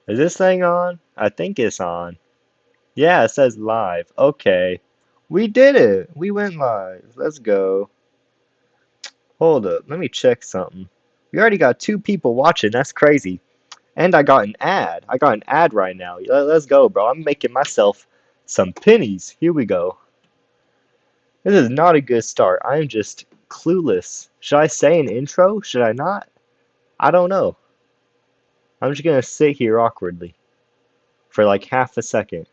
Is this thing on? I think it's on. Yeah, it says live. Okay. We did it. We went live. Let's go. Hold up. Let me check something. We already got 2 people watching. That's crazy. And I got an ad. I got an ad right now. Let's go, bro. I'm making myself some pennies. Here we go. This is not a good start. I am just clueless. Should I say an intro? Should I not? I don't know. I'm just gonna sit here awkwardly for like half a second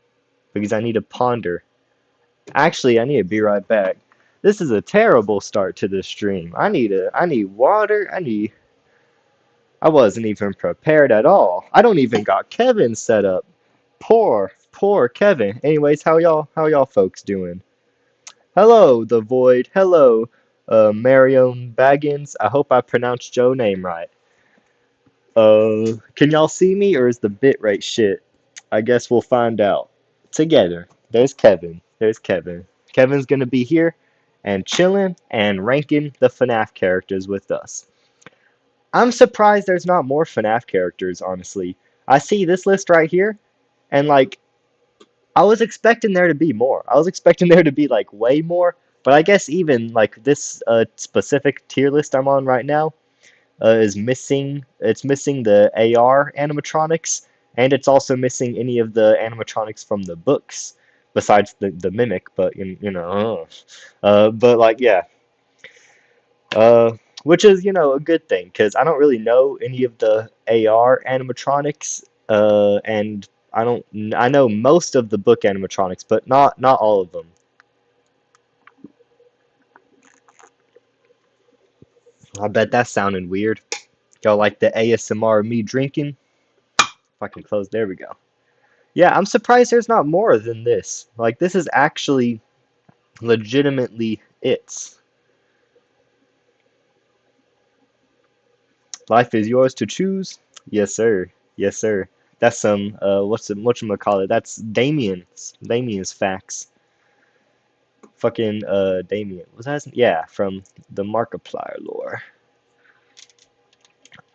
because I need to ponder. Actually, I need to be right back. This is a terrible start to this stream. I need water. I wasn't even prepared at all. I don't even got Kevin set up. Poor Kevin. Anyways, how y'all folks doing? Hello, the Void. Hello, Marion Baggins. I hope I pronounced your name right. Can y'all see me or is the bitrate shit? I guess we'll find out together. There's Kevin. There's Kevin. Kevin's gonna be here and chilling and ranking the Fnaf characters with us. I'm surprised there's not more Fnaf characters, honestly. I see this list right here, and like I was expecting there to be more. I was expecting there to be like way more, but I guess even like this specific tier list I'm on right now is missing. It's missing the AR animatronics, and it's also missing any of the animatronics from the books, besides the mimic. But but like yeah, uh, which is a good thing because I don't really know any of the AR animatronics, and I don't. I know most of the book animatronics, but not all of them. I bet that sounded weird. Y'all like the ASMR of me drinking? If I can close, there we go. Yeah, I'm surprised there's not more than this. Like, this is actually legitimately it. Life is yours to choose. Yes, sir. Yes, sir. That's some, whatchamacallit? That's Damien's facts. Fucking, Damien. Was that his, yeah, from the Markiplier lore.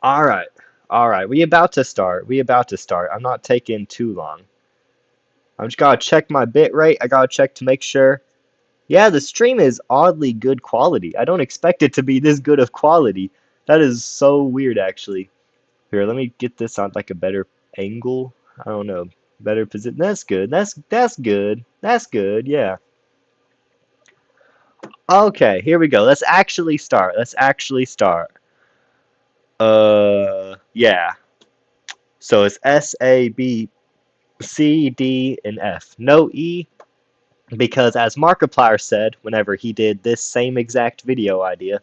Alright. Alright, we about to start. We about to start. I'm not taking too long. I'm just gotta check my bit rate. I gotta check to make sure. Yeah, the stream is oddly good quality. I don't expect it to be this good of quality. That is so weird, actually. Here, let me get this on like a better angle. I don't know, better position. That's good. That's good. That's good. Yeah. Okay, here we go. Let's actually start. Let's actually start. Yeah. So it's S, A, B, C, D, and F. No E, because as Markiplier said whenever he did this same exact video idea,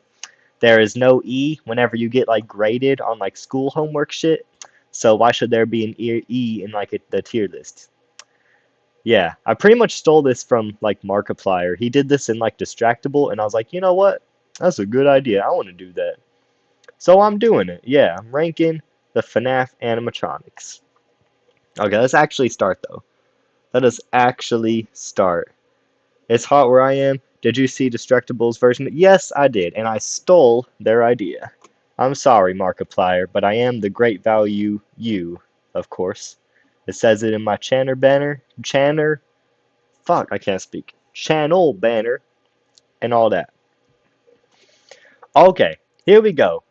there is no E whenever you get like graded on like school homework shit. So why should there be an E in like the tier list? Yeah, I pretty much stole this from like Markiplier. He did this in like Distractable, and I was like, you know what? That's a good idea. I want to do that. So I'm doing it. Yeah, I'm ranking the FNAF animatronics. Okay, let's actually start though. Let us actually start. It's hot where I am. Did you see Destructible's version? Yes, I did, and I stole their idea. I'm sorry, Markiplier, but I am the great value you, of course. It says it in my channel banner. Fuck, I can't speak. Channel banner and all that. Okay, here we go.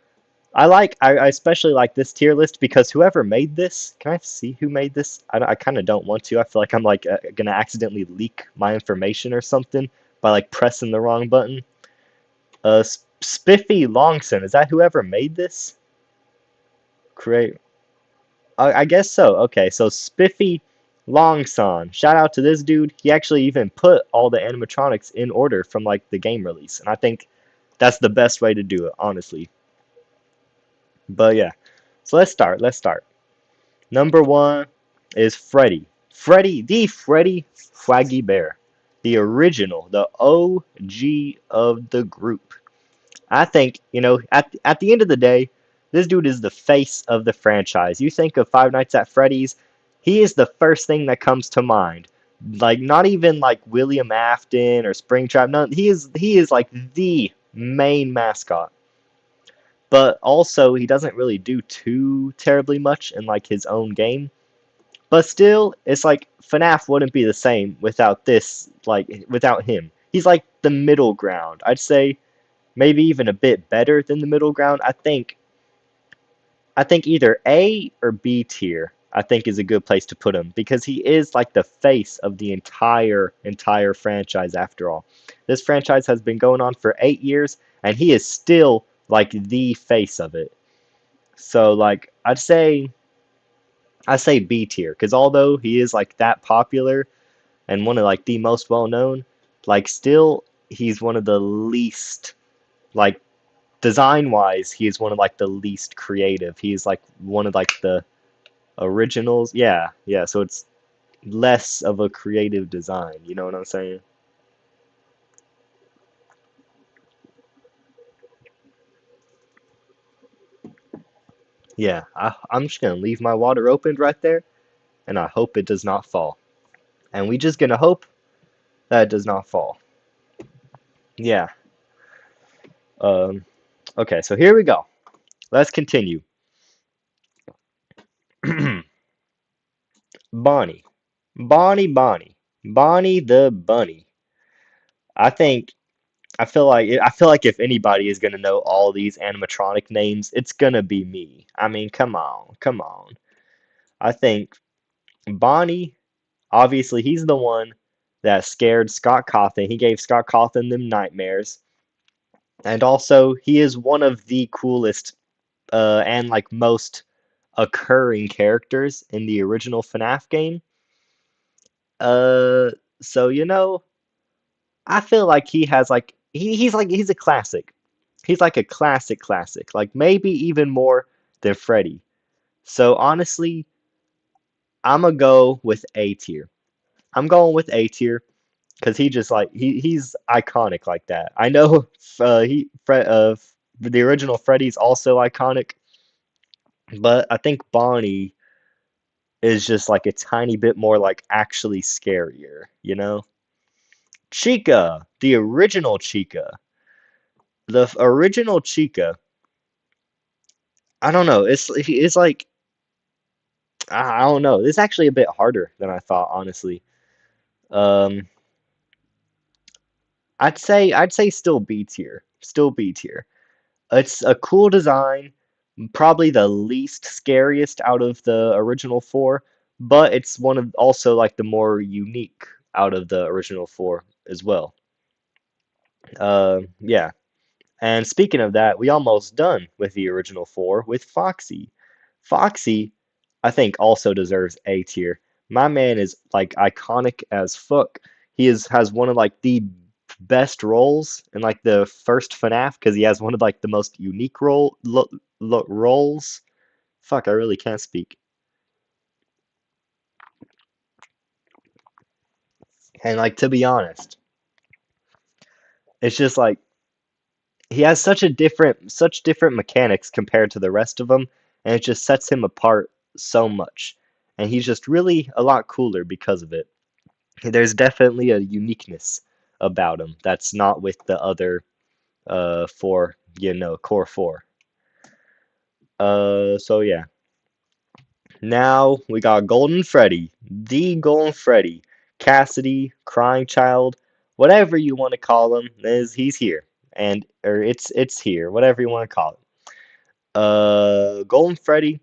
I especially like this tier list because whoever made this, can I see who made this? I kind of don't want to. I feel like I'm like gonna accidentally leak my information or something by like pressing the wrong button. Spiffy Longson, is that whoever made this? Create. I guess so. Okay, so Spiffy Longson. Shout out to this dude. He actually even put all the animatronics in order from like the game release, and I think that's the best way to do it, honestly. But yeah, so let's start. Let's start. Number one is Freddy. Freddy Flaggy Bear. The original, the OG of the group. I think, at the end of the day, this dude is the face of the franchise. You think of Five Nights at Freddy's, he is the first thing that comes to mind. Like not even like William Afton or Springtrap. No, he is like the main mascot. But also he doesn't really do too terribly much in like his own game. But still, it's like FNAF wouldn't be the same without this, like without him. He's like the middle ground. I'd say maybe even a bit better than the middle ground. I think either A or B tier, I think is a good place to put him because he is like the face of the entire franchise after all. This franchise has been going on for 8 years and he is still like the face of it. So like I say B tier because although he is like that popular and one of like the most well known, like still he's one of the least like design wise, he is one of like the least creative. He's like one of like the originals. Yeah, yeah. So it's less of a creative design. You know what I'm saying? Yeah. I'm just gonna leave my water opened right there, and I hope it does not fall. And we just gonna hope that it does not fall. Yeah. Um. Okay. So here we go. Let's continue. Bonnie, Bonnie the bunny. I think I feel like if anybody is gonna know all these animatronic names, it's gonna be me. I mean, come on, come on. I think Bonnie, obviously, he's the one that scared Scott Cawthon. He gave Scott Cawthon them nightmares, and also he is one of the coolest and like most occurring characters in the original FNAF game. Uh, so I feel like he has like he's a classic. He's like a classic, like maybe even more than Freddy. So honestly, I'm gonna go with A tier. I'm going with A tier because he just like he's iconic like that. I know the original Freddy's also iconic, but I think Bonnie is just like a tiny bit more like actually scarier, you know? Chica, the original Chica. The original Chica, I don't know. It's like I don't know. It's actually a bit harder than I thought, honestly. Um, I'd say still B tier. Still B tier. It's a cool design, probably the least scariest out of the original four, but it's one of also like the more unique out of the original four as well. Yeah. And speaking of that, we almost done with the original four with Foxy. Foxy, I think, also deserves A tier. My man is like iconic as fuck. Has one of like the best roles in like the first FNAF because he has one of like the most unique roles. Fuck, I really can't speak. And like to be honest, it's just like he has such different mechanics compared to the rest of them, and it just sets him apart so much. And he's just really a lot cooler because of it. There's definitely a uniqueness about him that's not with the other four, core four. So yeah. Now we got Golden Freddy, the Golden Freddy, Cassidy, Crying Child, whatever you want to call him, is he's here, and or it's here, whatever you want to call it. Golden Freddy,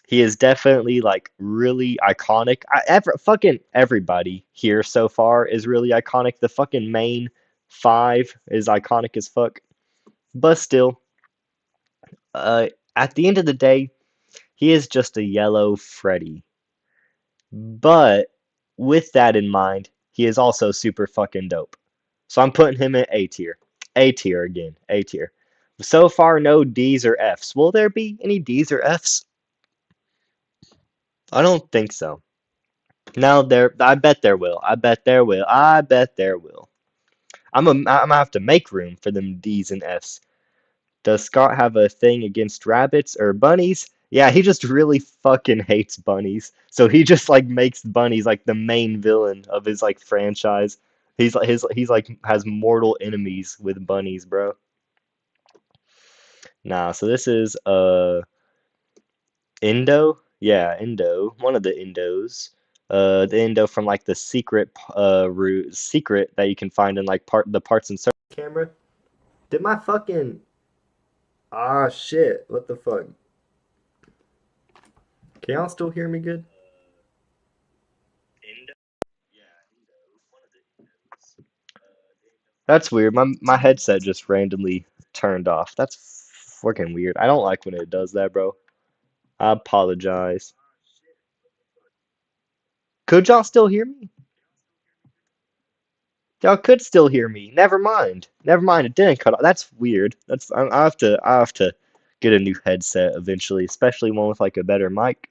he is definitely like really iconic. Fucking everybody here so far is really iconic. The fucking main five is iconic as fuck. But still, uh, at the end of the day, he is just a yellow Freddy. But with that in mind, he is also super fucking dope. So I'm putting him in A tier. A tier again. A tier. So far, no D's or F's. Will there be any D's or F's? I don't think so. No, I bet there will. I bet there will. I bet there will. I'm gonna have to make room for them D's and F's. Does Scott have a thing against rabbits or bunnies? Yeah, he just really fucking hates bunnies. So he just like makes bunnies like the main villain of his like franchise. He's like has mortal enemies with bunnies, bro. Nah, so this is Indo. Yeah, Indo, one of the Indos. The Indo from like the secret route, secret that you can find in like the parts and service camera. Did my fucking shit? What the fuck? Can y'all still hear me good? That's weird. My headset just randomly turned off. That's fucking weird. I don't like when it does that, bro. I apologize. Could y'all still hear me? Y'all could still hear me. Never mind. Never mind. It didn't cut off. That's weird. I have to get a new headset eventually, especially one with like a better mic,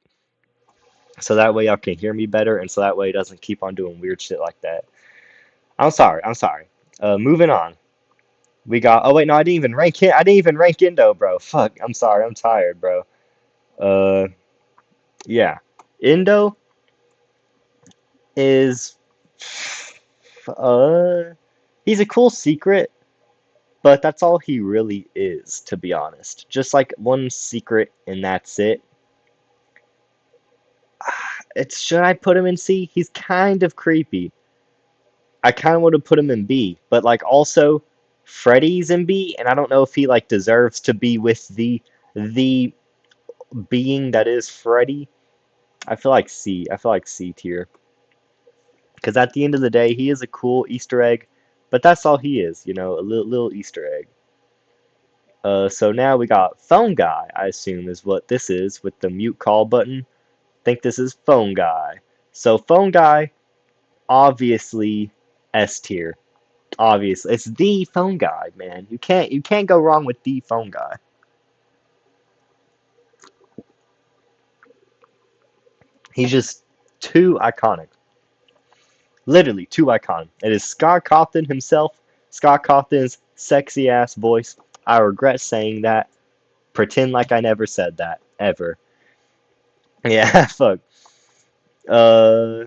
so that way y'all can hear me better, and so that way it doesn't keep on doing weird shit like that. I'm sorry. I'm sorry. Moving on. We got. Oh wait, no, I didn't even rank it. I didn't even rank Indo, bro. Fuck. I'm sorry. I'm tired, bro. Uh, yeah. Indo is. Uh, he's a cool secret. But that's all he really is, to be honest. Just like one secret and that's it. It's should I put him in C? He's kind of creepy. I kind of would have put him in B, but like also Freddy's in B, and I don't know if he like deserves to be with the being that is Freddy. I feel like C. I feel like C tier because at the end of the day, he is a cool Easter egg, but that's all he is, a little Easter egg. So now we got phone guy, I assume is what this is with the mute call button. Think this is phone guy. So phone guy, obviously S tier. Obviously, it's the phone guy, man. You can't go wrong with the phone guy. He's just too iconic. Literally too iconic. It is Scott Cawthon himself. Scott Cawthon's sexy ass voice. I regret saying that. Pretend like I never said that ever. Yeah, fuck. Uh,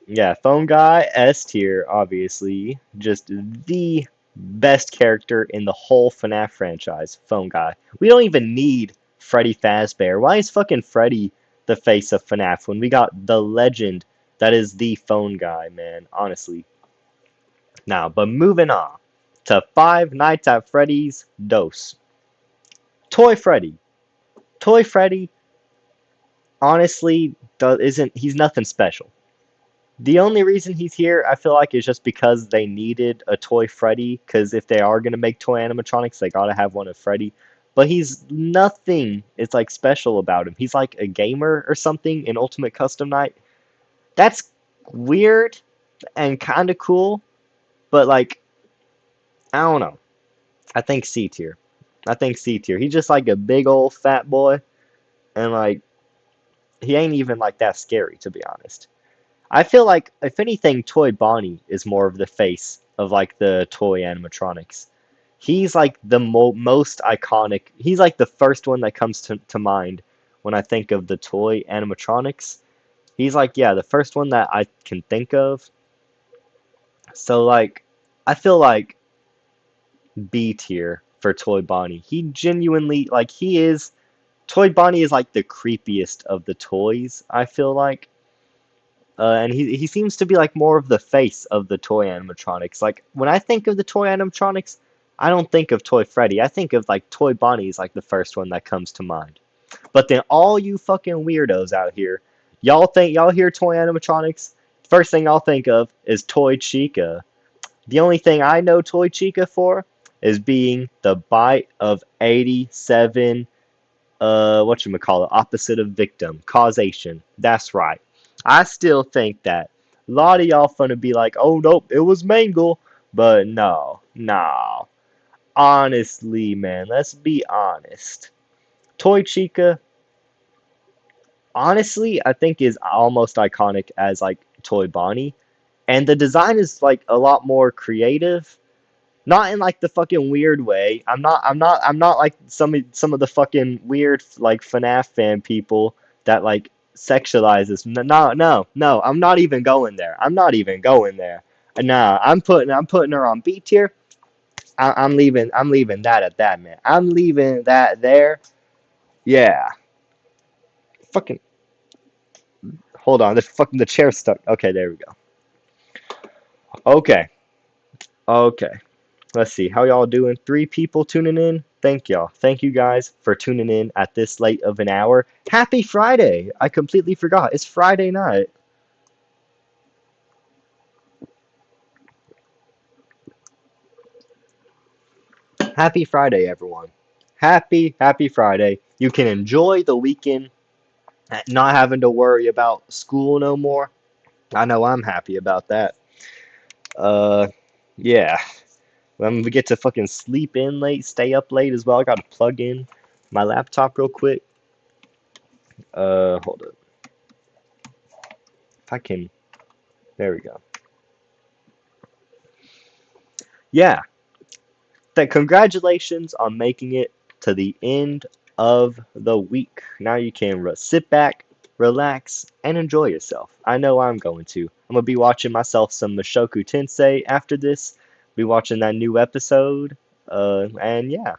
Yeah, Phone Guy, S tier, obviously. Just the best character in the whole FNAF franchise, Phone Guy. We don't even need Freddy Fazbear. Why is fucking Freddy the face of FNAF when we got the legend that is the Phone Guy, man? Honestly. Now, but moving on to Five Nights at Freddy's Dose. Toy Freddy. Toy Freddy, honestly, isn't he's nothing special. The only reason he's here, I feel like, is just because they needed a toy Freddy. Because if they are gonna make toy animatronics, they gotta have one of Freddy. But he's nothing. It's like special about him. He's like a gamer or something in Ultimate Custom Night. That's weird and kind of cool. But like, I don't know. I think C tier. I think C tier. He's just like a big old fat boy, and like he ain't even like that scary, to be honest. I feel like, if anything, Toy Bonnie is more of the face of like the toy animatronics. He's like the most iconic. He's like the first one that comes to mind when I think of the toy animatronics. He's like, yeah, the first one that I can think of. So like, I feel like B tier for Toy Bonnie. He genuinely like he is. Toy Bonnie is like the creepiest of the toys, I feel like. And he seems to be like more of the face of the toy animatronics. Like when I think of the toy animatronics, I don't think of Toy Freddy. I think of like Toy Bonnie is like the first one that comes to mind. But then all you fucking weirdos out here, y'all hear toy animatronics? First thing y'all think of is Toy Chica. The only thing I know Toy Chica for is being the bite of 87 whatchamacallit, opposite of victim, causation. That's right. I still think that. A lot of y'all finna be like, oh nope, it was Mangle. But no, no. Honestly, man, let's be honest. Toy Chica, honestly, I think is almost iconic as like Toy Bonnie. And the design is like a lot more creative. Not in like the fucking weird way. I'm not like some of the fucking weird like FNAF fan people that like sexualizes. No. I'm not even going there. I'm not even going there. Nah, I'm putting her on B tier. I'm leaving that at that, man. I'm leaving that there. Yeah. Fucking Hold on, the chair's stuck. Okay, there we go. Okay, okay. Let's see. How y'all doing? 3 people tuning in. Thank y'all. Thank you guys for tuning in at this late of an hour. Happy Friday! I completely forgot. It's Friday night. Happy Friday, everyone. Happy Friday. You can enjoy the weekend, not having to worry about school no more. I know I'm happy about that. Uh, yeah. I'm gonna get to fucking sleep in late, stay up late as well. I gotta plug in my laptop real quick. Hold up. If I can, there we go. Yeah, congratulations on making it to the end of the week. Now you can sit back, relax, and enjoy yourself. I know I'm going to. I'm gonna be watching myself some Mushoku Tensei after this. Be watching that new episode. And yeah,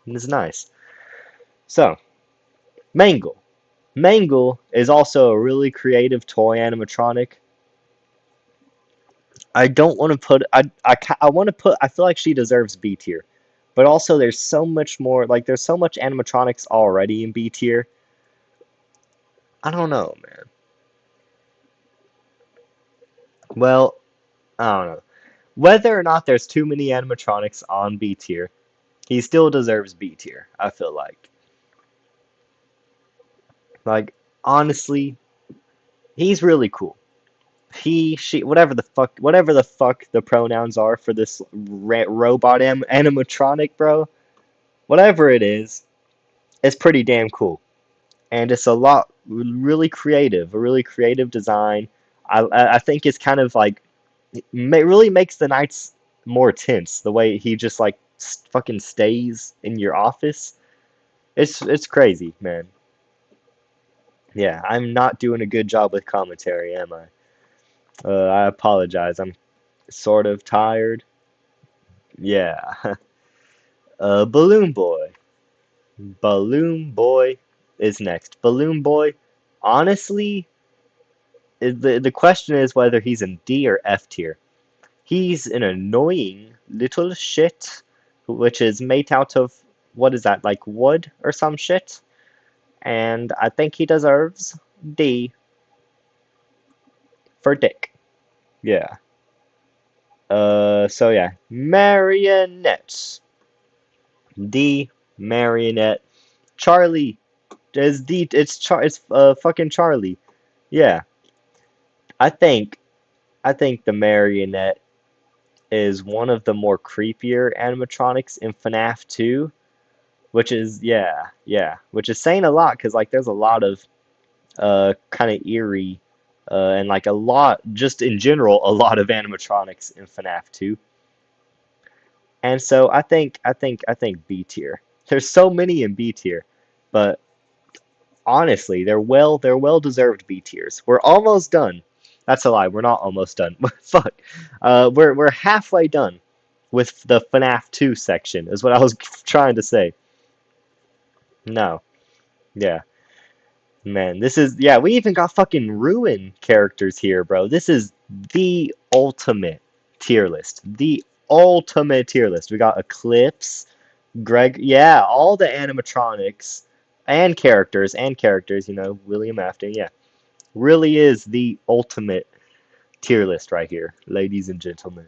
it's nice. So, Mangle. Mangle is also a really creative toy animatronic. I don't want to put I want to put I feel like she deserves B tier. But also there's so much more like there's so much animatronics already in B tier. I don't know, man. Well, I don't know. Whether or not there's too many animatronics on B tier, he still deserves B tier, I feel like. Like honestly, he's really cool. He, she, whatever the fuck the pronouns are for this robot animatronic, bro. Whatever it is, it's pretty damn cool. And it's a lot a really creative design. I think it's kind of like really makes the nights more tense. The way he just like fucking stays in your office. It's crazy, man. Yeah, I'm not doing a good job with commentary, am I? I apologize. I'm sort of tired. Yeah. Balloon Boy. Balloon Boy is next. Balloon Boy, honestly, the question is whether he's in D or F tier. He's an annoying little shit, which is made out of, what is that, like wood or some shit? And I think he deserves D for Dick. Yeah. So yeah, marionettes. D, marionette. Charlie is D. It's fucking Charlie. Yeah. I think I think the marionette is one of the more creepier animatronics in FNAF 2, which is yeah, which is saying a lot because like there's a lot of kind of eerie and like a lot just in general a lot of animatronics in FNAF 2. And so I think B tier. There's so many in B tier, but honestly, they're well deserved B tiers. We're almost done. That's a lie. We're not almost done. Fuck. We're halfway done with the FNAF 2 section. Is what I was trying to say. No. Yeah. Man, this is yeah. We even got fucking Ruin characters here, bro. This is the ultimate tier list. The ultimate tier list. We got Eclipse, Greg. Yeah, all the animatronics and characters. You know, William Afton. Yeah. Really is the ultimate tier list right here, ladies and gentlemen.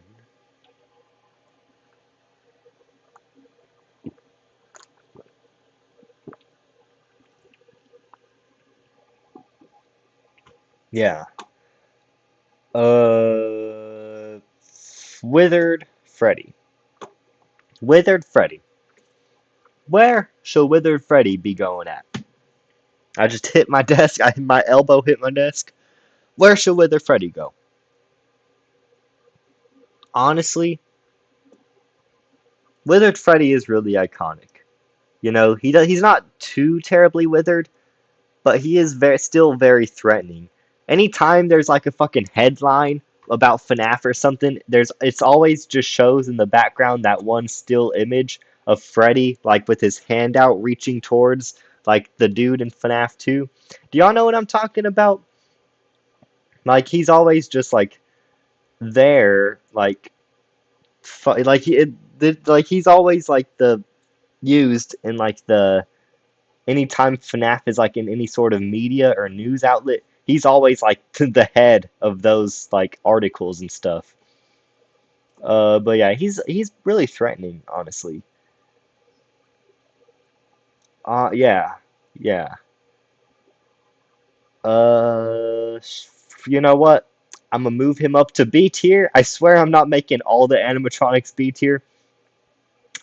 Yeah. Uh, Withered Freddy. Withered Freddy. Where shall Withered Freddy be going at? I just hit my desk. My elbow hit my desk. Where shall Withered Freddy go? Honestly, Withered Freddy is really iconic. You know, he's not too terribly withered, but he is still very threatening. Anytime there's like a fucking headline about FNAF or something, it's always just shows in the background that one still image of Freddy like with his hand out reaching towards like the dude in Fnaf 2. Do y'all know what I'm talking about? Like he's always just like there, like like like he's always like the used in like the anytime Fnaf is like in any sort of media or news outlet, he's always like to the head of those like articles and stuff. But yeah, he's really threatening, honestly. Yeah, yeah. Uh, you know what? I'm gonna move him up to B tier. I swear I'm not making all the animatronics B tier,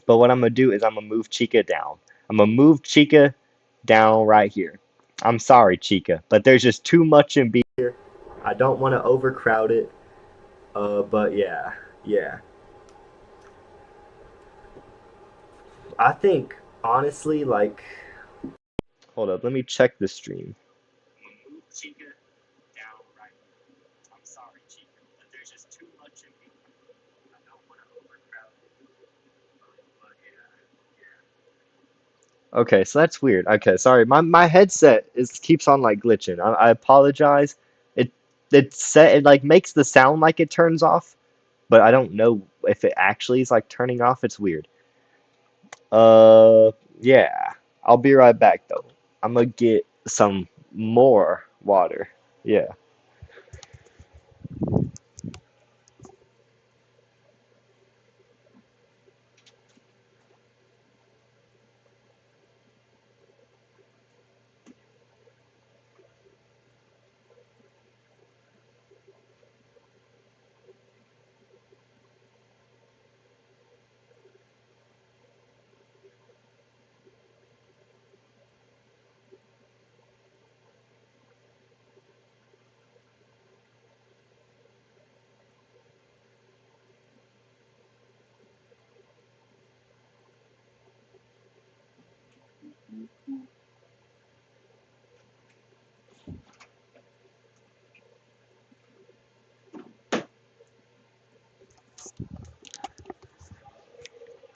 but what I'm gonna do is I'm gonna move Chica down. I'm gonna move Chica down right here. I'm sorry, Chica, but there's just too much in B tier. I don't want to overcrowd it. But yeah, yeah. I think honestly, like, hold up, let me check the stream. Move Chica down right. I'm sorry, Chica, but there's just too much in me. I don't want to overcrowd it. But yeah, yeah. Okay, so that's weird. Okay, sorry. My headset is keeps on like glitching. I apologize. It it like makes the sound like it turns off, but I don't know if it actually is like turning off. It's weird. Yeah. I'll be right back though. I'm gonna get some more water. Yeah.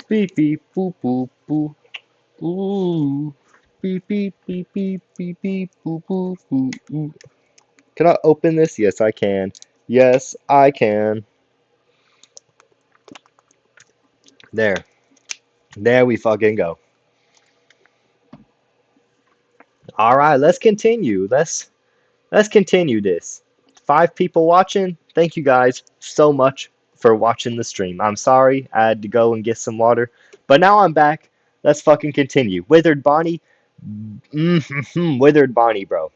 Beep beep boop boop boop. Ooh. Beep beep beep beep beep beep boop boop boop. Ooh. Can I open this? Yes, I can. Yes, I can. There. There we fucking go. All right, let's continue. Let's continue this. 5 people watching. Thank you guys so much for watching the stream. I'm sorry I had to go and get some water, but now I'm back. Let's fucking continue. Withered Bonnie. Withered Bonnie, bro.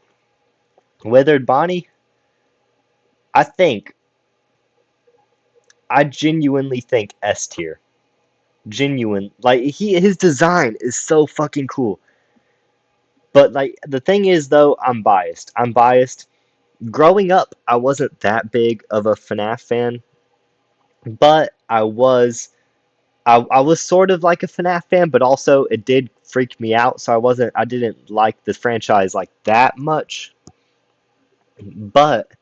Withered Bonnie. I think, I genuinely think S tier. Genuine. Like his design is so fucking cool. But like the thing is though, I'm biased. I'm biased. Growing up, I wasn't that big of a FNAF fan, but I was sort of like a FNAF fan, but also it did freak me out, so I didn't like the franchise like that much. But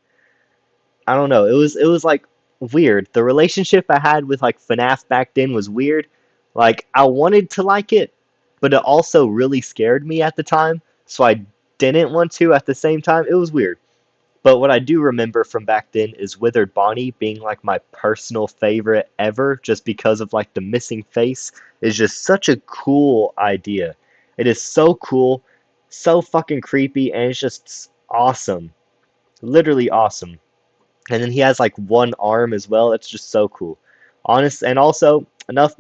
I don't know, it was like weird. The relationship I had with like FNAF back then was weird. Like I wanted to like it, but it also really scared me at the time, so I didn't want to at the same time. It was weird. But what I do remember from back then is Withered Bonnie being like my personal favorite ever, just because of like the missing face is just such a cool idea. It is so cool, so fucking creepy, and it's just awesome. Literally awesome. And then he has like one arm as well. It's just so cool. Honest, and also enough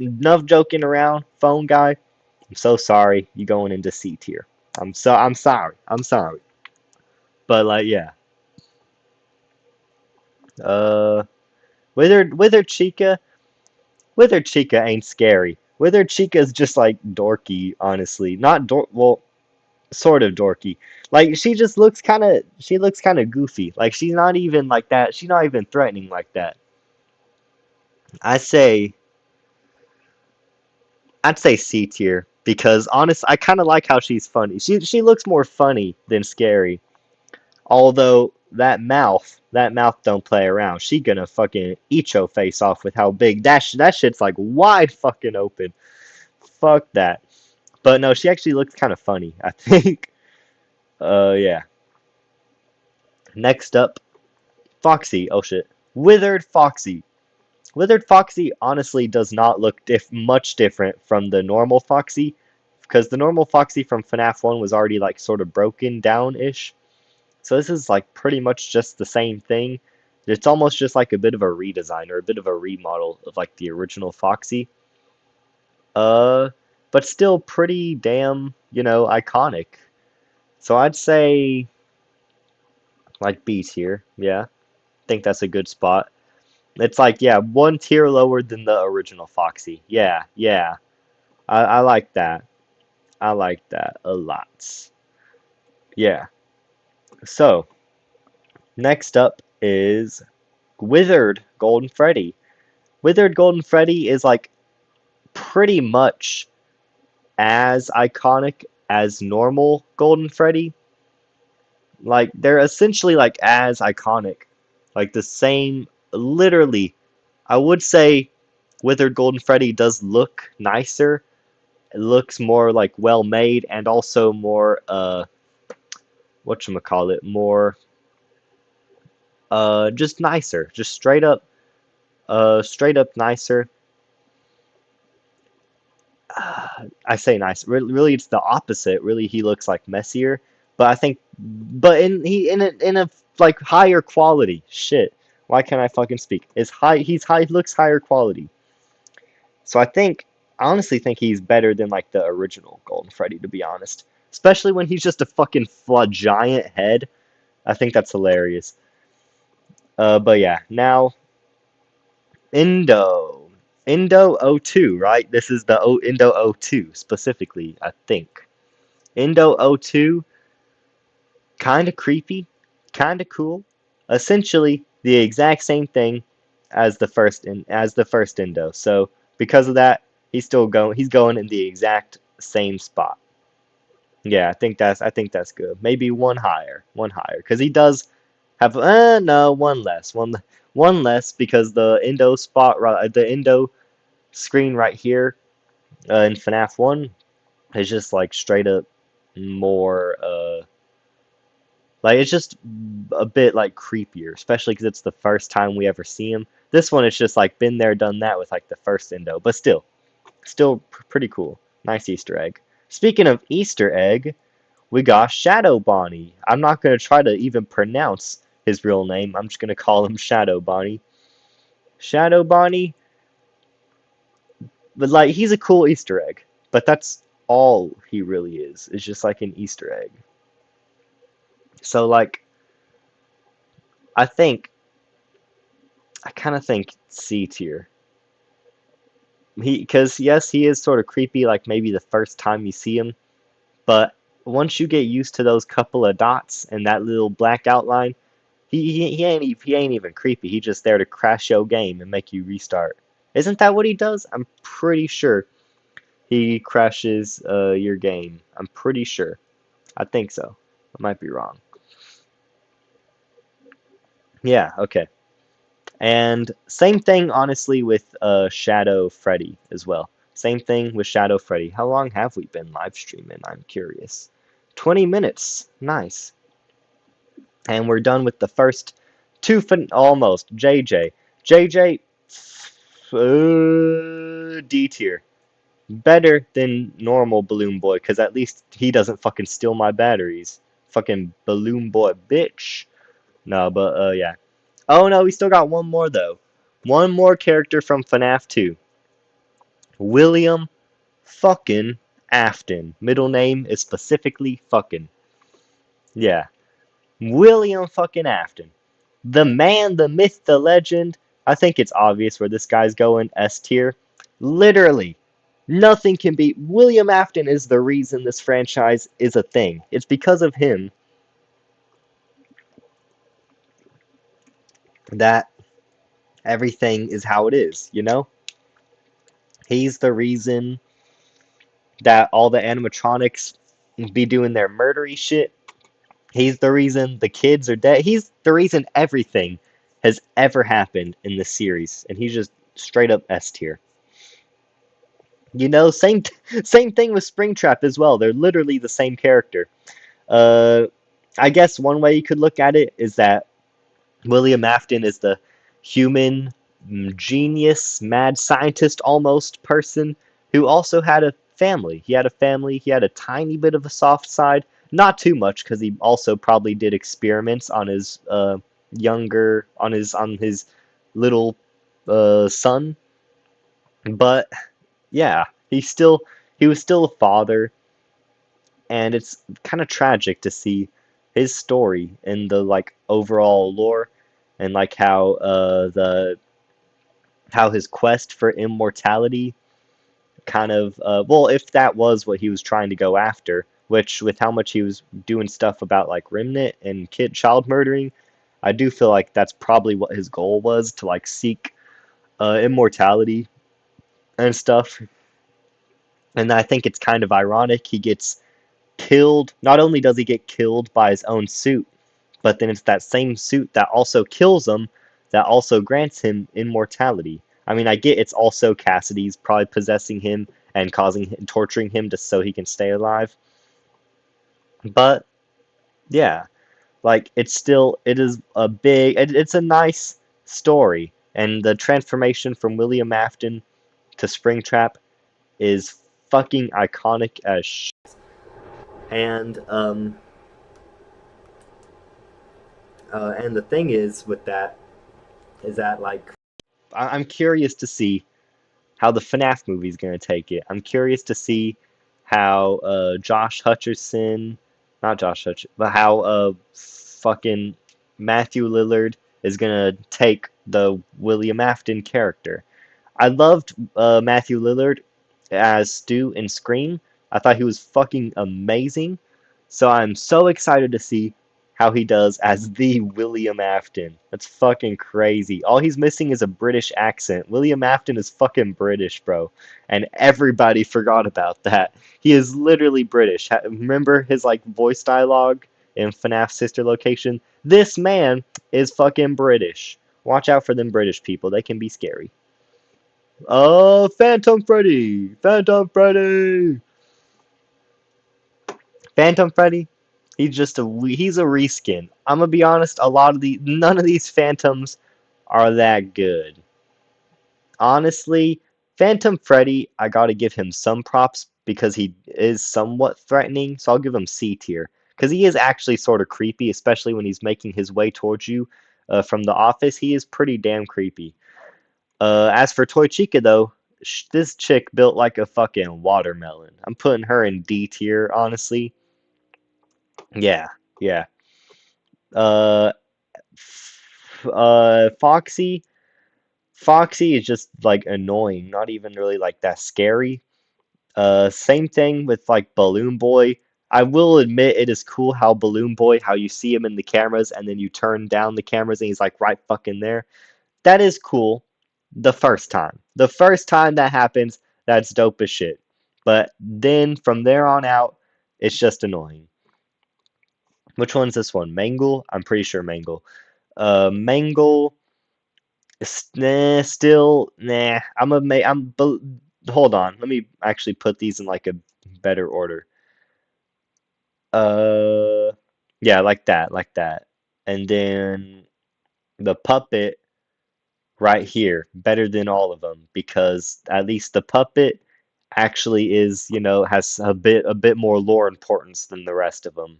joking around, phone guy. I'm so sorry you going into C tier. I'm sorry. I'm sorry. But like yeah. Uh Withered Chica, Withered Chica ain't scary. Withered Chica's just like dorky, honestly. Not well, sort of dorky. Like she looks kind of goofy. Like she's not even like that. She's not even threatening like that. I say I'd say C tier because honest, I kind of like how she's funny. She looks more funny than scary. Although that mouth don't play around. She gonna fucking eat your face off with how big that shit's like wide fucking open. Fuck that. But no, she actually looks kind of funny, I think. Yeah. Next up, Foxy. Oh shit. Withered Foxy. Withered Foxy honestly does not look much different from the normal Foxy, because the normal Foxy from FNAF 1 was already like sort of broken down-ish. So this is like pretty much just the same thing. It's almost just like a bit of a redesign or a bit of a remodel of like the original Foxy. Uh, but still pretty damn, iconic. So I'd say like B tier. Yeah, think that's a good spot. It's like, yeah, one tier lower than the original Foxy. Yeah, yeah. I like that. I like that a lot. Yeah. So, next up is Withered Golden Freddy. Withered Golden Freddy is like pretty much as iconic as normal Golden Freddy. Like they're essentially like as iconic. Like the same literally. I would say Withered Golden Freddy does look nicer. It looks more like well made and also more whatchamacallit, more just nicer. Just straight up nicer. I say nice. Really, it's the opposite. Really, he looks like messier. But I think, but in a like higher quality. Shit, why can't I fucking speak? Is high. He's high. Looks higher quality. So I honestly think he's better than like the original Golden Freddy. To be honest, especially when he's just a fucking giant head. I think that's hilarious. But yeah, now Indo. Indo O2, right? This is the Indo O2 specifically, I think. Indo O2, kind of creepy, kind of cool. Essentially, the exact same thing as the first Indo. So because of that, he's going in the exact same spot. Yeah, I think that's good. Maybe one higher, because he does have no one less because the Indo spot right the Indo screen right here in FNAF 1 is just like straight up more like it's just a bit like creepier, especially because it's the first time we ever see him. This one it's just like been there, done that with like the first Indo, but still pretty cool. Nice Easter egg. Speaking of Easter egg, we got Shadow Bonnie. I'm not gonna try to even pronounce his real name. I'm just gonna call him Shadow Bonnie. Shadow Bonnie, but like he's a cool Easter egg. But that's all he really is. It's just like an Easter egg. So like I think I kind of think C tier. Because yes, he is sort of creepy, like maybe the first time you see him, but once you get used to those couple of dots and that little black outline, he ain't even creepy. He's just there to crash your game and make you restart. Isn't that what he does? I'm pretty sure he crashes your game. I'm pretty sure. I think so. I might be wrong. Yeah, okay. And same thing, honestly, with Shadow Freddy as well. Same thing with Shadow Freddy. How long have we been live streaming? I'm curious. 20 minutes. Nice. And we're done with the first two, almost. JJ. JJ, D tier. Better than normal Balloon Boy, because at least he doesn't fucking steal my batteries. Fucking Balloon Boy, bitch. No, but, yeah. Oh no, we still got one more though. One more character from FNAF 2. William fucking Afton. Middle name is specifically fucking. Yeah. William fucking Afton. The man, the myth, the legend. I think it's obvious where this guy's going. S tier. Literally. Nothing can beat. William Afton is the reason this franchise is a thing. It's because of him that everything is how it is, you know? He's the reason that all the animatronics be doing their murdery shit. He's the reason the kids are dead. He's the reason everything has ever happened in this series, and he's just straight up S tier. You know, same thing with Springtrap as well. They're literally the same character. Uh, I guess one way you could look at it is that William Afton is the human genius, mad scientist almost person who also had a family. He had a family. He had a tiny bit of a soft side, not too much, because he also probably did experiments on his on his little son. But yeah, he was still a father, and it's kind of tragic to see his story in the like overall lore and like the how his quest for immortality kind of well, if that was what he was trying to go after, which with how much he was doing stuff about like remnant and kid child murdering, I do feel like that's probably what his goal was, to like seek immortality and stuff. And I think it's kind of ironic he gets killed. Not only does he get killed by his own suit, but then it's that same suit that also kills him, that also grants him immortality. I mean, I get it's also Cassidy's probably possessing him and torturing him just so he can stay alive. But yeah, like it is a it's a nice story, and the transformation from William Afton to Springtrap is fucking iconic as and and the thing is with that is that like I'm curious to see how the Fnaf movie is gonna take it. I'm curious to see how Josh Hutcherson, not Josh Hutcherson, but how fucking Matthew Lillard is gonna take the William Afton character. I loved Matthew Lillard as Stu in Scream. I thought he was fucking amazing. So I'm so excited to see how he does as the William Afton. That's fucking crazy. All he's missing is a British accent. William Afton is fucking British, bro. And everybody forgot about that. He is literally British. Remember his like voice dialogue in FNAF Sister Location? This man is fucking British. Watch out for them British people. They can be scary. Phantom Freddy! Phantom Freddy! Phantom Freddy? He's a reskin. I'm gonna be honest, none of these Phantoms are that good. Honestly, Phantom Freddy, I gotta give him some props because he is somewhat threatening, so I'll give him C tier. Because he is actually sort of creepy, especially when he's making his way towards you from the office. He is pretty damn creepy. As for Toy Chica, though, this chick built like a fucking watermelon. I'm putting her in D tier, honestly. Yeah, yeah. Uh, Foxy. Foxy is just like annoying, not even really like that scary. Same thing with like Balloon Boy. I will admit it is cool how Balloon Boy, how you see him in the cameras and then you turn down the cameras and he's like right fucking there. That is cool the first time. The first time that happens, that's dope as shit. But then from there on out, it's just annoying. Which one's this one? Mangle? I'm pretty sure Mangle. Mangle, nah, still, nah. Hold on. Let me actually put these in like a better order. Uh, yeah, like that, like that. And then the puppet right here, better than all of them because at least the puppet actually is, has a bit more lore importance than the rest of them.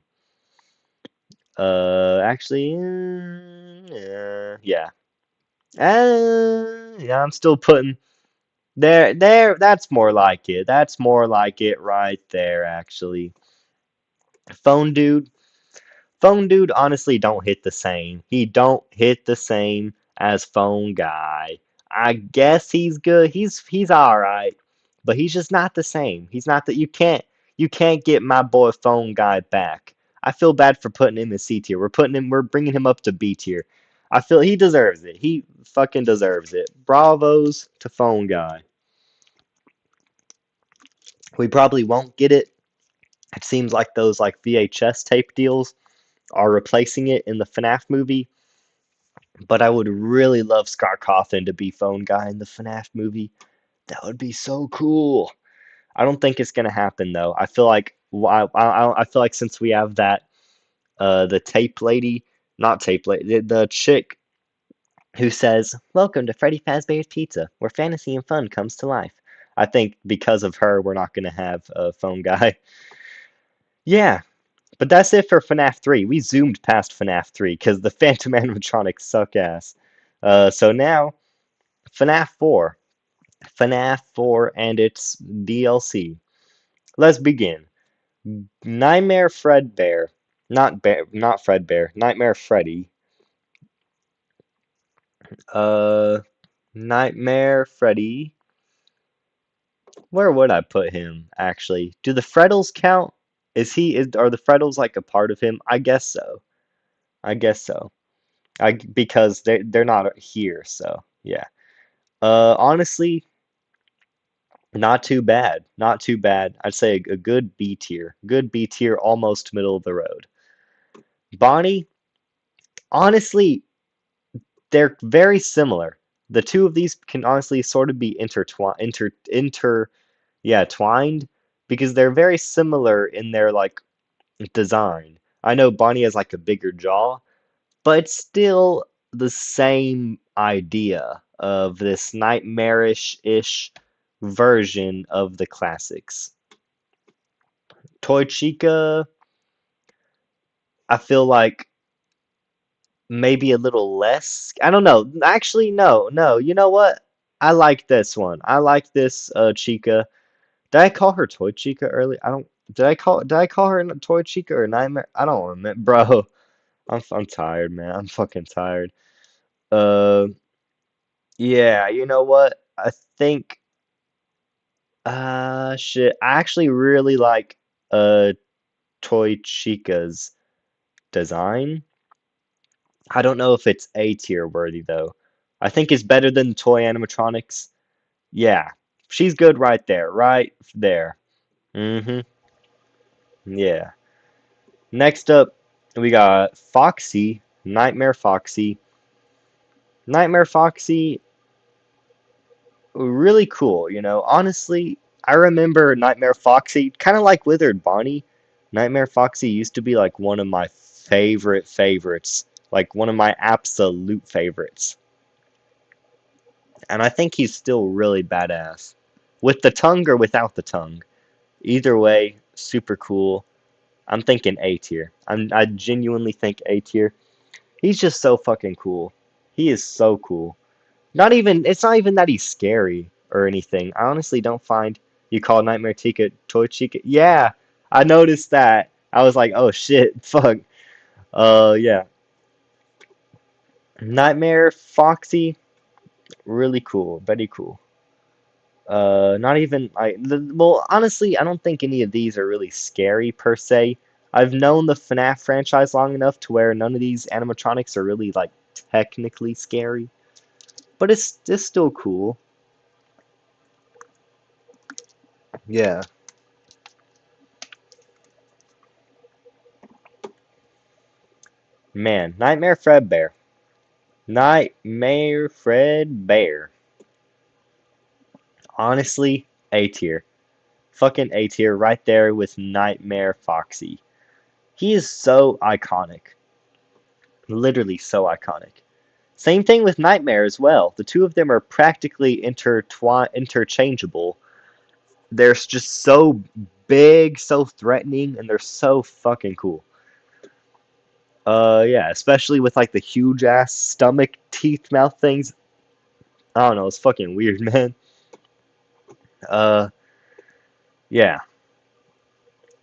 Actually, yeah. Yeah, I'm still putting there. That's more like it. That's more like it right there, actually. Phone dude. Phone dude honestly don't hit the same. He don't hit the same as phone guy. I guess he's good. He's all right, but he's just not the same. He's not that you can't get my boy phone guy back. I feel bad for putting him in C tier. We're bringing him up to B tier. I feel he deserves it. He fucking deserves it. Bravos to phone guy. We probably won't get it. It seems like those like VHS tape deals are replacing it in the FNAF movie. But I would really love Scott Cawthon to be phone guy in the FNAF movie. That would be so cool. I don't think it's gonna happen though. I feel like I feel like since we have that the tape lady, not tape lady, the chick who says, "Welcome to Freddy Fazbear's Pizza, where fantasy and fun comes to life." I think because of her, we're not gonna have a phone guy. Yeah, but that's it for FNAF 3. We zoomed past FNAF 3 because the Phantom animatronics suck ass. So now FNAF 4. FNAF 4 and its DLC. Let's begin. Nightmare Fredbear. Not Fredbear. Nightmare Freddy. Uh, Nightmare Freddy. Where would I put him, actually? Do the Freddles count? Are the Freddles like a part of him? I guess so. I guess so. Because they're not here, so yeah. Honestly, not too bad. Not too bad. I'd say a good B tier. Good B tier, almost middle of the road. Bonnie, honestly, they're very similar. The two of these can honestly sort of be yeah, twined because they're very similar in their like design. I know Bonnie has like a bigger jaw, but it's still the same idea of this nightmarish-ish version of the classics. Toy Chica, I feel like maybe a little less. I don't know. Actually, no, no. You know what? I like this one. I like this Chica. Did I call her Toy Chica early? I don't. Did I call her Toy Chica or Nightmare? I don't remember, bro. I'm tired, man. I'm fucking tired. Uh, yeah. You know what? I think. Shit. I actually really like Toy Chica's design. I don't know if it's A tier worthy though. I think it's better than toy animatronics. Yeah, she's good right there, right there. Mm-hmm. Yeah. Next up, we got Foxy, Nightmare Foxy. Nightmare Foxy, really cool, you know. Honestly, I remember Nightmare Foxy, kind of like Withered Bonnie. Nightmare Foxy used to be like one of my favorite favorites, like one of my absolute favorites. And I think he's still really badass. With the tongue or without the tongue. Either way, super cool. I'm thinking A tier. I genuinely think A tier. He's just so fucking cool. He is so cool. It's not even that he's scary or anything. I honestly don't find you call Nightmare Tika Toy Chica. Yeah, I noticed that. I was like, oh shit, fuck. Yeah. Nightmare Foxy, really cool, very cool. Not even well, honestly, I don't think any of these are really scary per se. I've known the FNAF franchise long enough to where none of these animatronics are really like technically scary, but it's still cool. Yeah. Man, Nightmare Fredbear. Nightmare Fredbear. Honestly, A tier. Fucking A tier right there with Nightmare Foxy. He is so iconic. Literally so iconic. Same thing with Nightmare as well. The two of them are practically interchangeable. They're just so big, so threatening, and they're so fucking cool. Yeah, especially with like the huge ass stomach, teeth, mouth things. I don't know, it's fucking weird, man. Uh, yeah.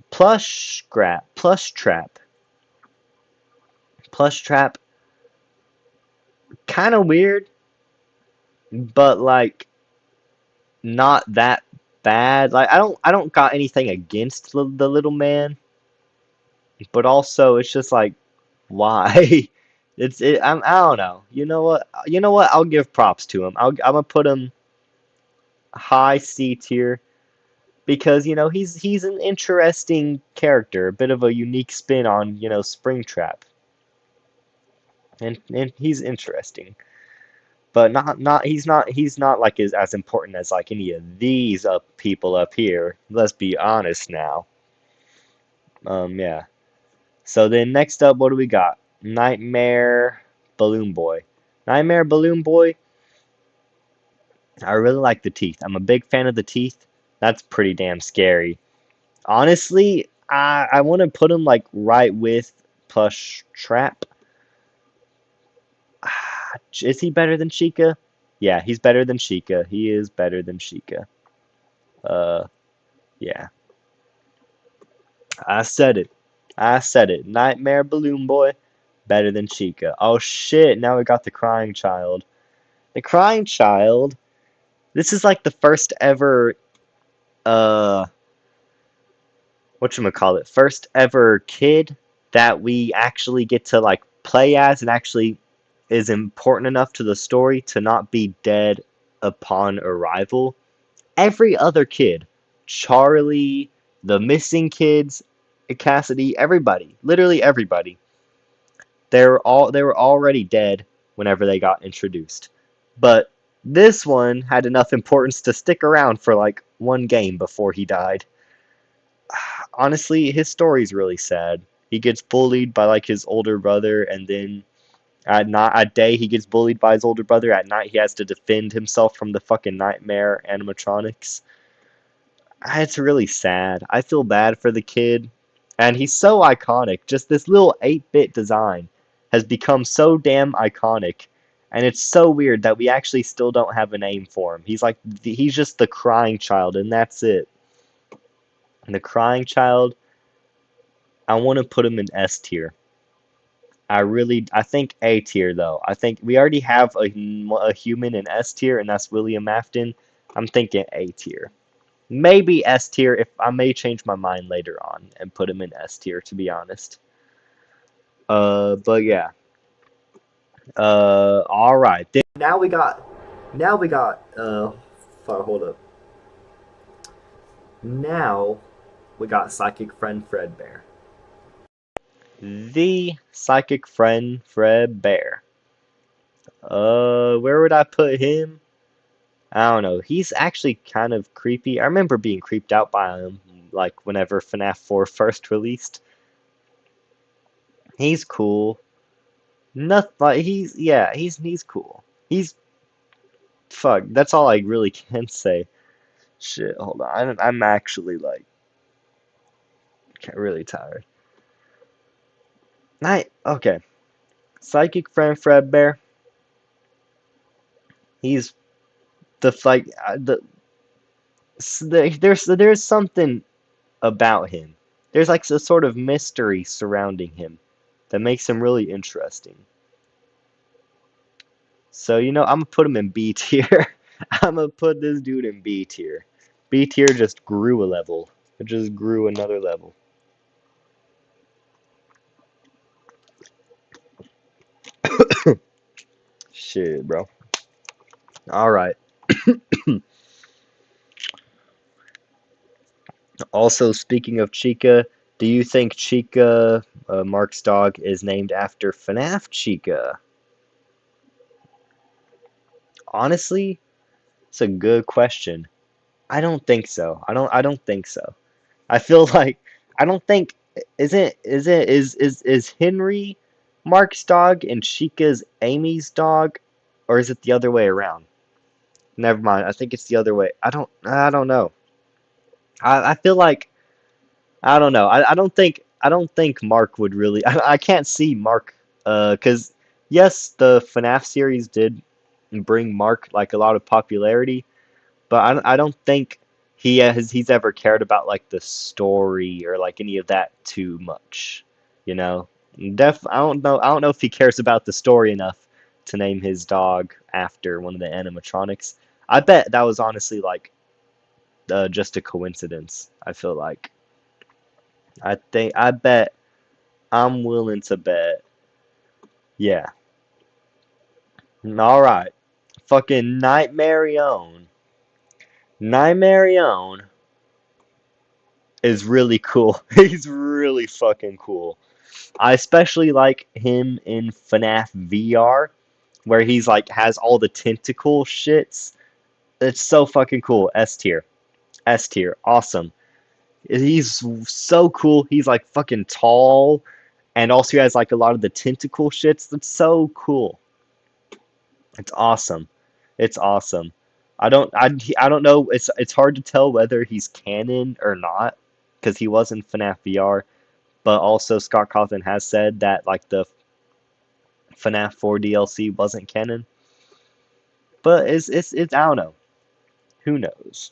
Plush Plush Trap, kind of weird, but like not that bad. Like I don't got anything against the little man, but also it's just like why? I don't know. You know what? You know what? I'll give props to him. I'm gonna put him high C tier because you know he's an interesting character, a bit of a unique spin on Springtrap, and he's interesting. but he's not like as important as like any of these people up here. Let's be honest now. Yeah. So then next up, what do we got? Nightmare Balloon Boy. Nightmare Balloon Boy. I really like the teeth. I'm a big fan of the teeth. That's pretty damn scary. Honestly, I want to put him like right with Plush Trap. Is he better than Chica? Yeah, he's better than Chica. He is better than Chica. Uh, yeah. I said it. I said it. Nightmare Balloon Boy, better than Chica. Oh shit, now we got the Crying Child. The Crying Child, this is like the first ever, uh, whatchamacallit, first ever kid that we actually get to like play as and actually is important enough to the story to not be dead upon arrival. Every other kid, Charlie, the missing kids, Cassidy, everybody, literally everybody, they were already dead whenever they got introduced. But this one had enough importance to stick around for like one game before he died. Honestly, his story's really sad. He gets bullied by like his older brother, and then at day he gets bullied by his older brother. At night he has to defend himself from the fucking nightmare animatronics. It's really sad. I feel bad for the kid. And he's so iconic. Just this little 8-bit design has become so damn iconic. And it's so weird that we actually still don't have a name for him. He's just the crying child, and that's it. And the crying child, I want to put him in S tier. I think A tier though. I think we already have a human in S tier, and that's William Afton. I'm thinking A tier. Maybe S tier if I may change my mind later on and put him in S tier, to be honest. But yeah. All right. Then hold up. Now we got Psychic Friend Fredbear. The Psychic Friend Fredbear. Where would I put him? I don't know. He's actually kind of creepy. I remember being creeped out by him, like whenever FNAF 4 first released. He's cool. Nothing like he's cool. He's fuck. That's all I really can say. Shit, hold on. I'm actually like really tired. Night. Okay. Psychic friend Fredbear. He's the like there's something about him. There's like a sort of mystery surrounding him that makes him really interesting. So I'm gonna put him in B tier. I'm gonna put this dude in B tier. B tier just grew a level. It just grew another level. Shit, bro. All right. Also, speaking of Chica, do you think Chica, Mark's dog, is named after FNAF Chica? Honestly, it's a good question. I don't think so. I don't think so. I feel like I don't think is Henry Mark's dog and Chica's Amy's dog, or is it the other way around? Never mind. I think it's the other way. I don't know. I feel like I don't know. I don't think Mark would really. I can't see Mark. Because yes, the FNAF series did bring Mark like a lot of popularity, but I don't think he's ever cared about like the story or like any of that too much. You know, I don't know if he cares about the story enough to name his dog after one of the animatronics. I bet that was honestly like just a coincidence. I feel like. I bet I'm willing to bet. Yeah. All right. Fucking Nightmarion. Nightmarion is really cool. He's really fucking cool. I especially like him in FNAF VR. where he's like has all the tentacle shits. It's so fucking cool. S tier. S tier. Awesome. He's so cool. He's like fucking tall and also he has like a lot of the tentacle shits. That's so cool. It's awesome. It's awesome. I don't know. It's hard to tell whether he's canon or not because he was in Fnaf VR, but also Scott Cawthon has said that like the Fnaf 4 DLC wasn't canon. But it's I don't know. Who knows?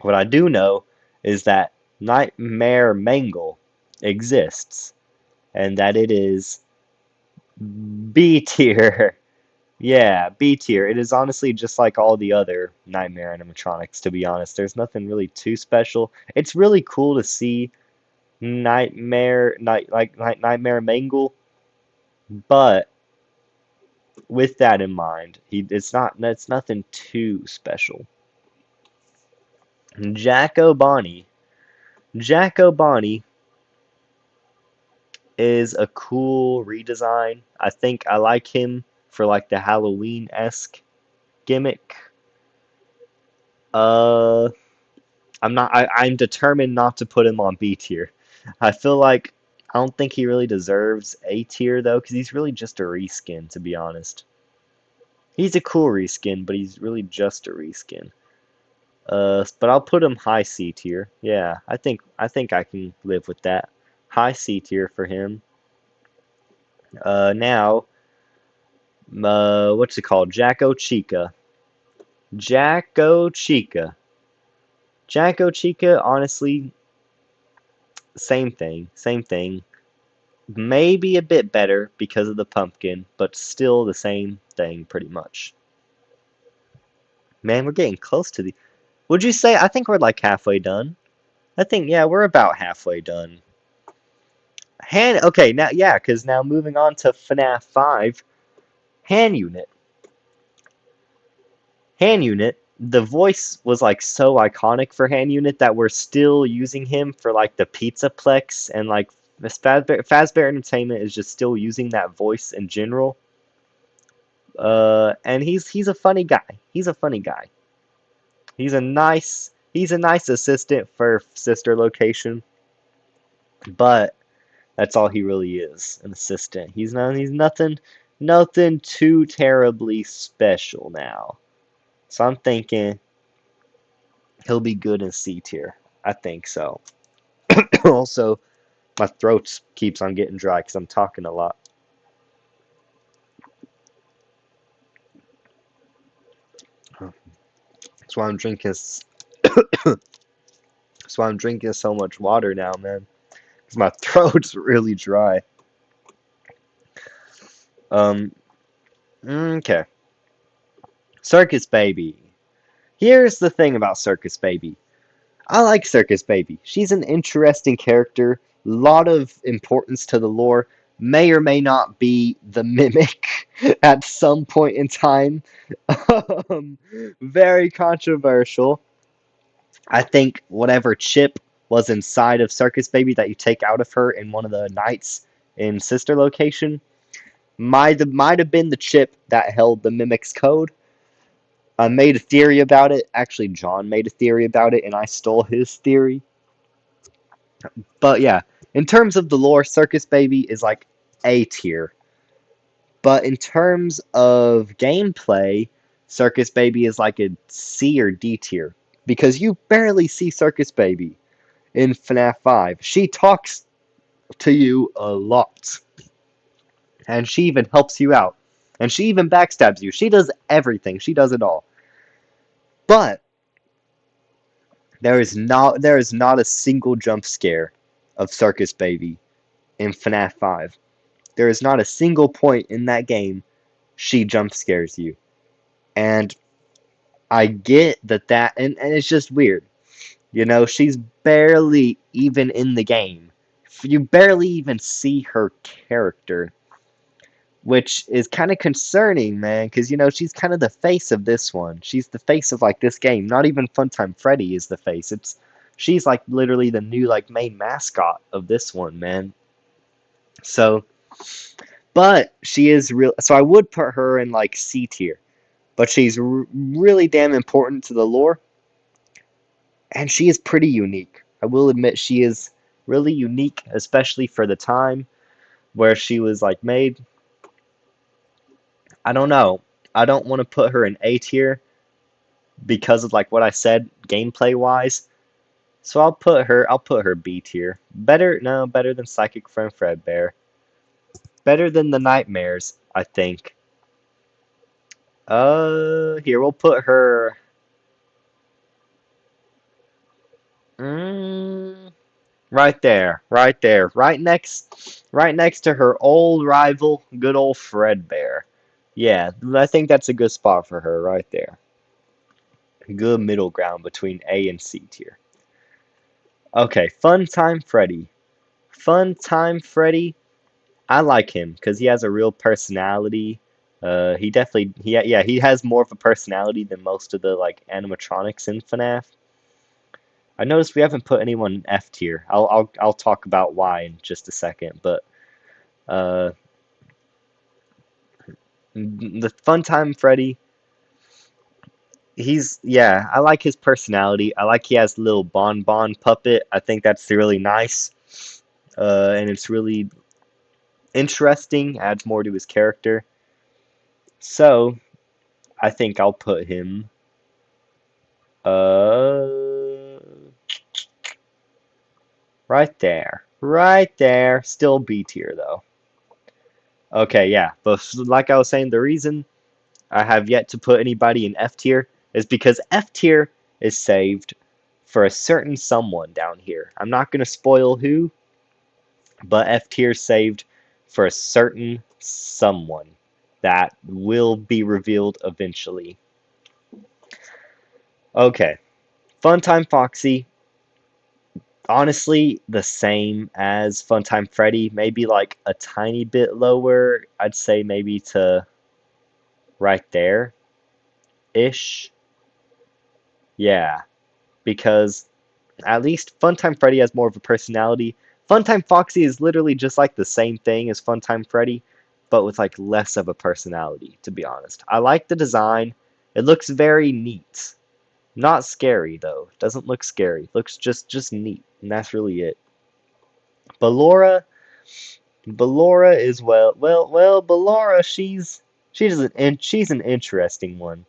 What I do know is that Nightmare Mangle exists and that it is B tier. Yeah, B tier. It is honestly just like all the other Nightmare animatronics, to be honest. There's nothing really too special. It's really cool to see Nightmare Mangle, but with that in mind, it's nothing too special. Jack O'Bonnie. Jack O'Bonnie is a cool redesign. I think I like him for like the Halloween-esque gimmick. Uh, I'm determined not to put him on B tier. I feel like I don't think he really deserves A tier though, because he's really just a reskin, to be honest. He's a cool reskin, but he's really just a reskin. But I'll put him high C tier. Yeah, I think I can live with that. High C tier for him. Now, what's it called? Jacko Chica. Jacko Chica. Jacko Chica, honestly, same thing. Same thing. Maybe a bit better because of the pumpkin, but still the same thing pretty much. Man, we're getting close to the. Would you say? I think we're like halfway done. I think, yeah, we're about halfway done. Okay, now, yeah, because now moving on to FNAF 5, hand unit. Hand unit, the voice was like so iconic for hand unit that we're still using him for like the Pizzaplex and like Fazbear Entertainment is just still using that voice in general. And he's a funny guy. He's a funny guy. He's a nice assistant for sister location, but that's all he really is, an assistant. He's nothing too terribly special now. So I'm thinking he'll be good in C tier. I think so. Also, my throat keeps on getting dry because I'm talking a lot. That's why I'm drinking. That's why I'm drinking so much water now, man. Because my throat's really dry. Um. Okay. Circus Baby. Here's the thing about Circus Baby. I like Circus Baby. She's an interesting character, lot of importance to the lore, may or may not be the mimic at some point in time. Um, Very controversial. I think whatever chip was inside of Circus Baby that you take out of her in one of the nights in Sister Location might have been the chip that held the mimic's code. I made a theory about it. Actually, John made a theory about it, and I stole his theory. But yeah, in terms of the lore, Circus Baby is like A tier. But in terms of gameplay, Circus Baby is like a C or D tier. Because you barely see Circus Baby in FNAF 5. She talks to you a lot. And she even helps you out. And she even backstabs you. She does everything. She does it all. But there is not a single jump scare of Circus Baby in FNAF 5. There is not a single point in that game she jump scares you. And I get and it's just weird. You know, she's barely even in the game. You barely even see her character, which is kind of concerning, man, because, you know, she's kind of the face of this one. She's the face of, like, this game. Not even Funtime Freddy is the face. She's, like, literally the new, like, main mascot of this one, man. So, but she is real. So I would put her in like C tier, but she's really damn important to the lore, and she is pretty unique. I will admit she is really unique, especially for the time where she was like made. I don't know. I don't want to put her in A tier because of like what I said gameplay wise. So I'll put her B tier. Better no, better than Psychic Friend Fredbear. Better than the Nightmares, I think. Here we'll put her mm, right there, right there, right next to her old rival, good old Fredbear. Yeah, I think that's a good spot for her right there. Good middle ground between A and C tier. Okay, Fun Time Freddy. Fun Time Freddy. I like him because he has a real personality. He definitely yeah, he has more of a personality than most of the like animatronics in Fnaf. I noticed we haven't put anyone in F tier. I'll talk about why in just a second, but uh, the Funtime Freddy, yeah, I like his personality. I like he has a little bonbon puppet. I think that's really nice, and it's really interesting. Adds more to his character. So I think I'll put him uh right there, right there. Still B tier though. Okay, yeah, but like I was saying, the reason I have yet to put anybody in F tier is because F tier is saved for a certain someone down here. I'm not going to spoil who, but F tier is saved for a certain someone that will be revealed eventually. Okay, Funtime Foxy, honestly, the same as Funtime Freddy, maybe like a tiny bit lower. I'd say maybe to right there ish. Yeah, because at least Funtime Freddy has more of a personality. Funtime Foxy is literally just like the same thing as Funtime Freddy, but with like less of a personality, to be honest. I like the design. It looks very neat. Not scary though. Doesn't look scary. Looks just neat. And that's really it. Ballora, Ballora is Ballora, she's an interesting one.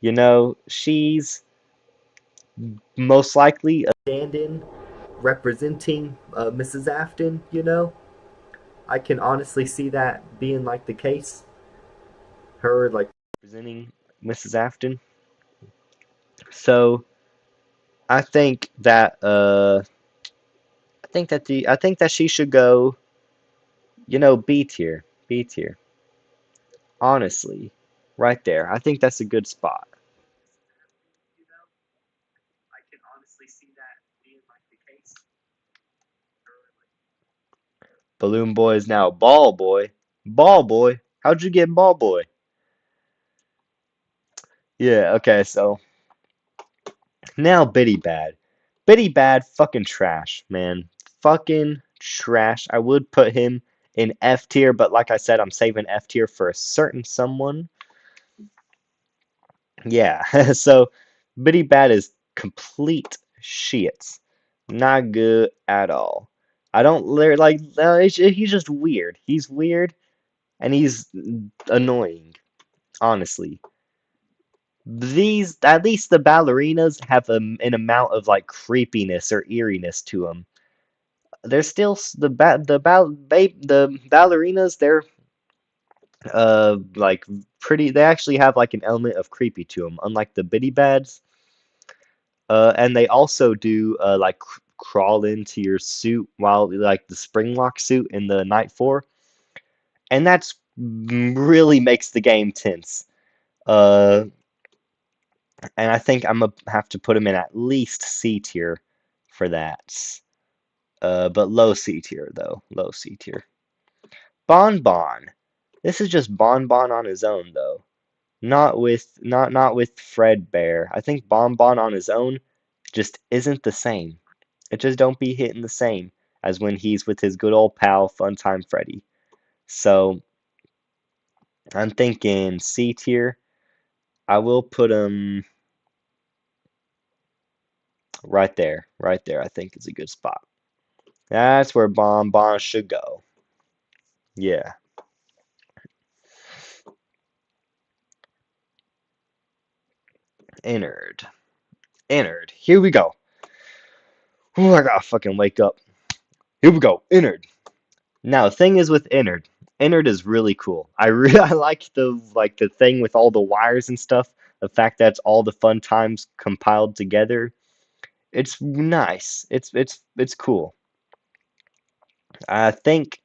You know, she's most likely a stand-in representing Mrs. Afton, you know? I can honestly see that being like the case. Her like representing Mrs. Afton. So I think that she should go, B tier. B tier. Honestly. Right there. I think that's a good spot. I can honestly see that being like the case. Balloon Boy is now Ball Boy. Ball Boy? How'd you get Ball Boy? Yeah, okay, so now Biddy Bad. Biddy Bad, fucking trash, man. Fucking trash. I would put him in F tier, but like I said, I'm saving F tier for a certain someone. Yeah, so Biddy Bad is complete shit. Not good at all. I don't like, he's just weird. He's weird and he's annoying, honestly. At least the ballerinas have an amount of like creepiness or eeriness to them. There's still the ballerinas. They're like pretty. They actually have like an element of creepy to them, unlike the biddy bads. And they also do like crawl into your suit while like the spring lock suit in the Night 4, and that's really makes the game tense. Uh, and I think I'm gonna have to put him in at least C tier for that. But low C tier though, low C tier. Bon Bon. This is just Bon Bon on his own though. Not with Fred Bear. I think Bon Bon on his own just isn't the same. It just don't be hitting the same as when he's with his good old pal Funtime Freddy. So I'm thinking C tier. I will put him right there. Right there, I think is a good spot. That's where Bon Bon should go. Yeah. Innard. Innard. Here we go. Ooh, I gotta fucking wake up. Here we go. Innard. Now, the thing is with Innard. Innard is really cool. I really I like the thing with all the wires and stuff. The fact that it's all the fun times compiled together. It's nice. It's cool. I think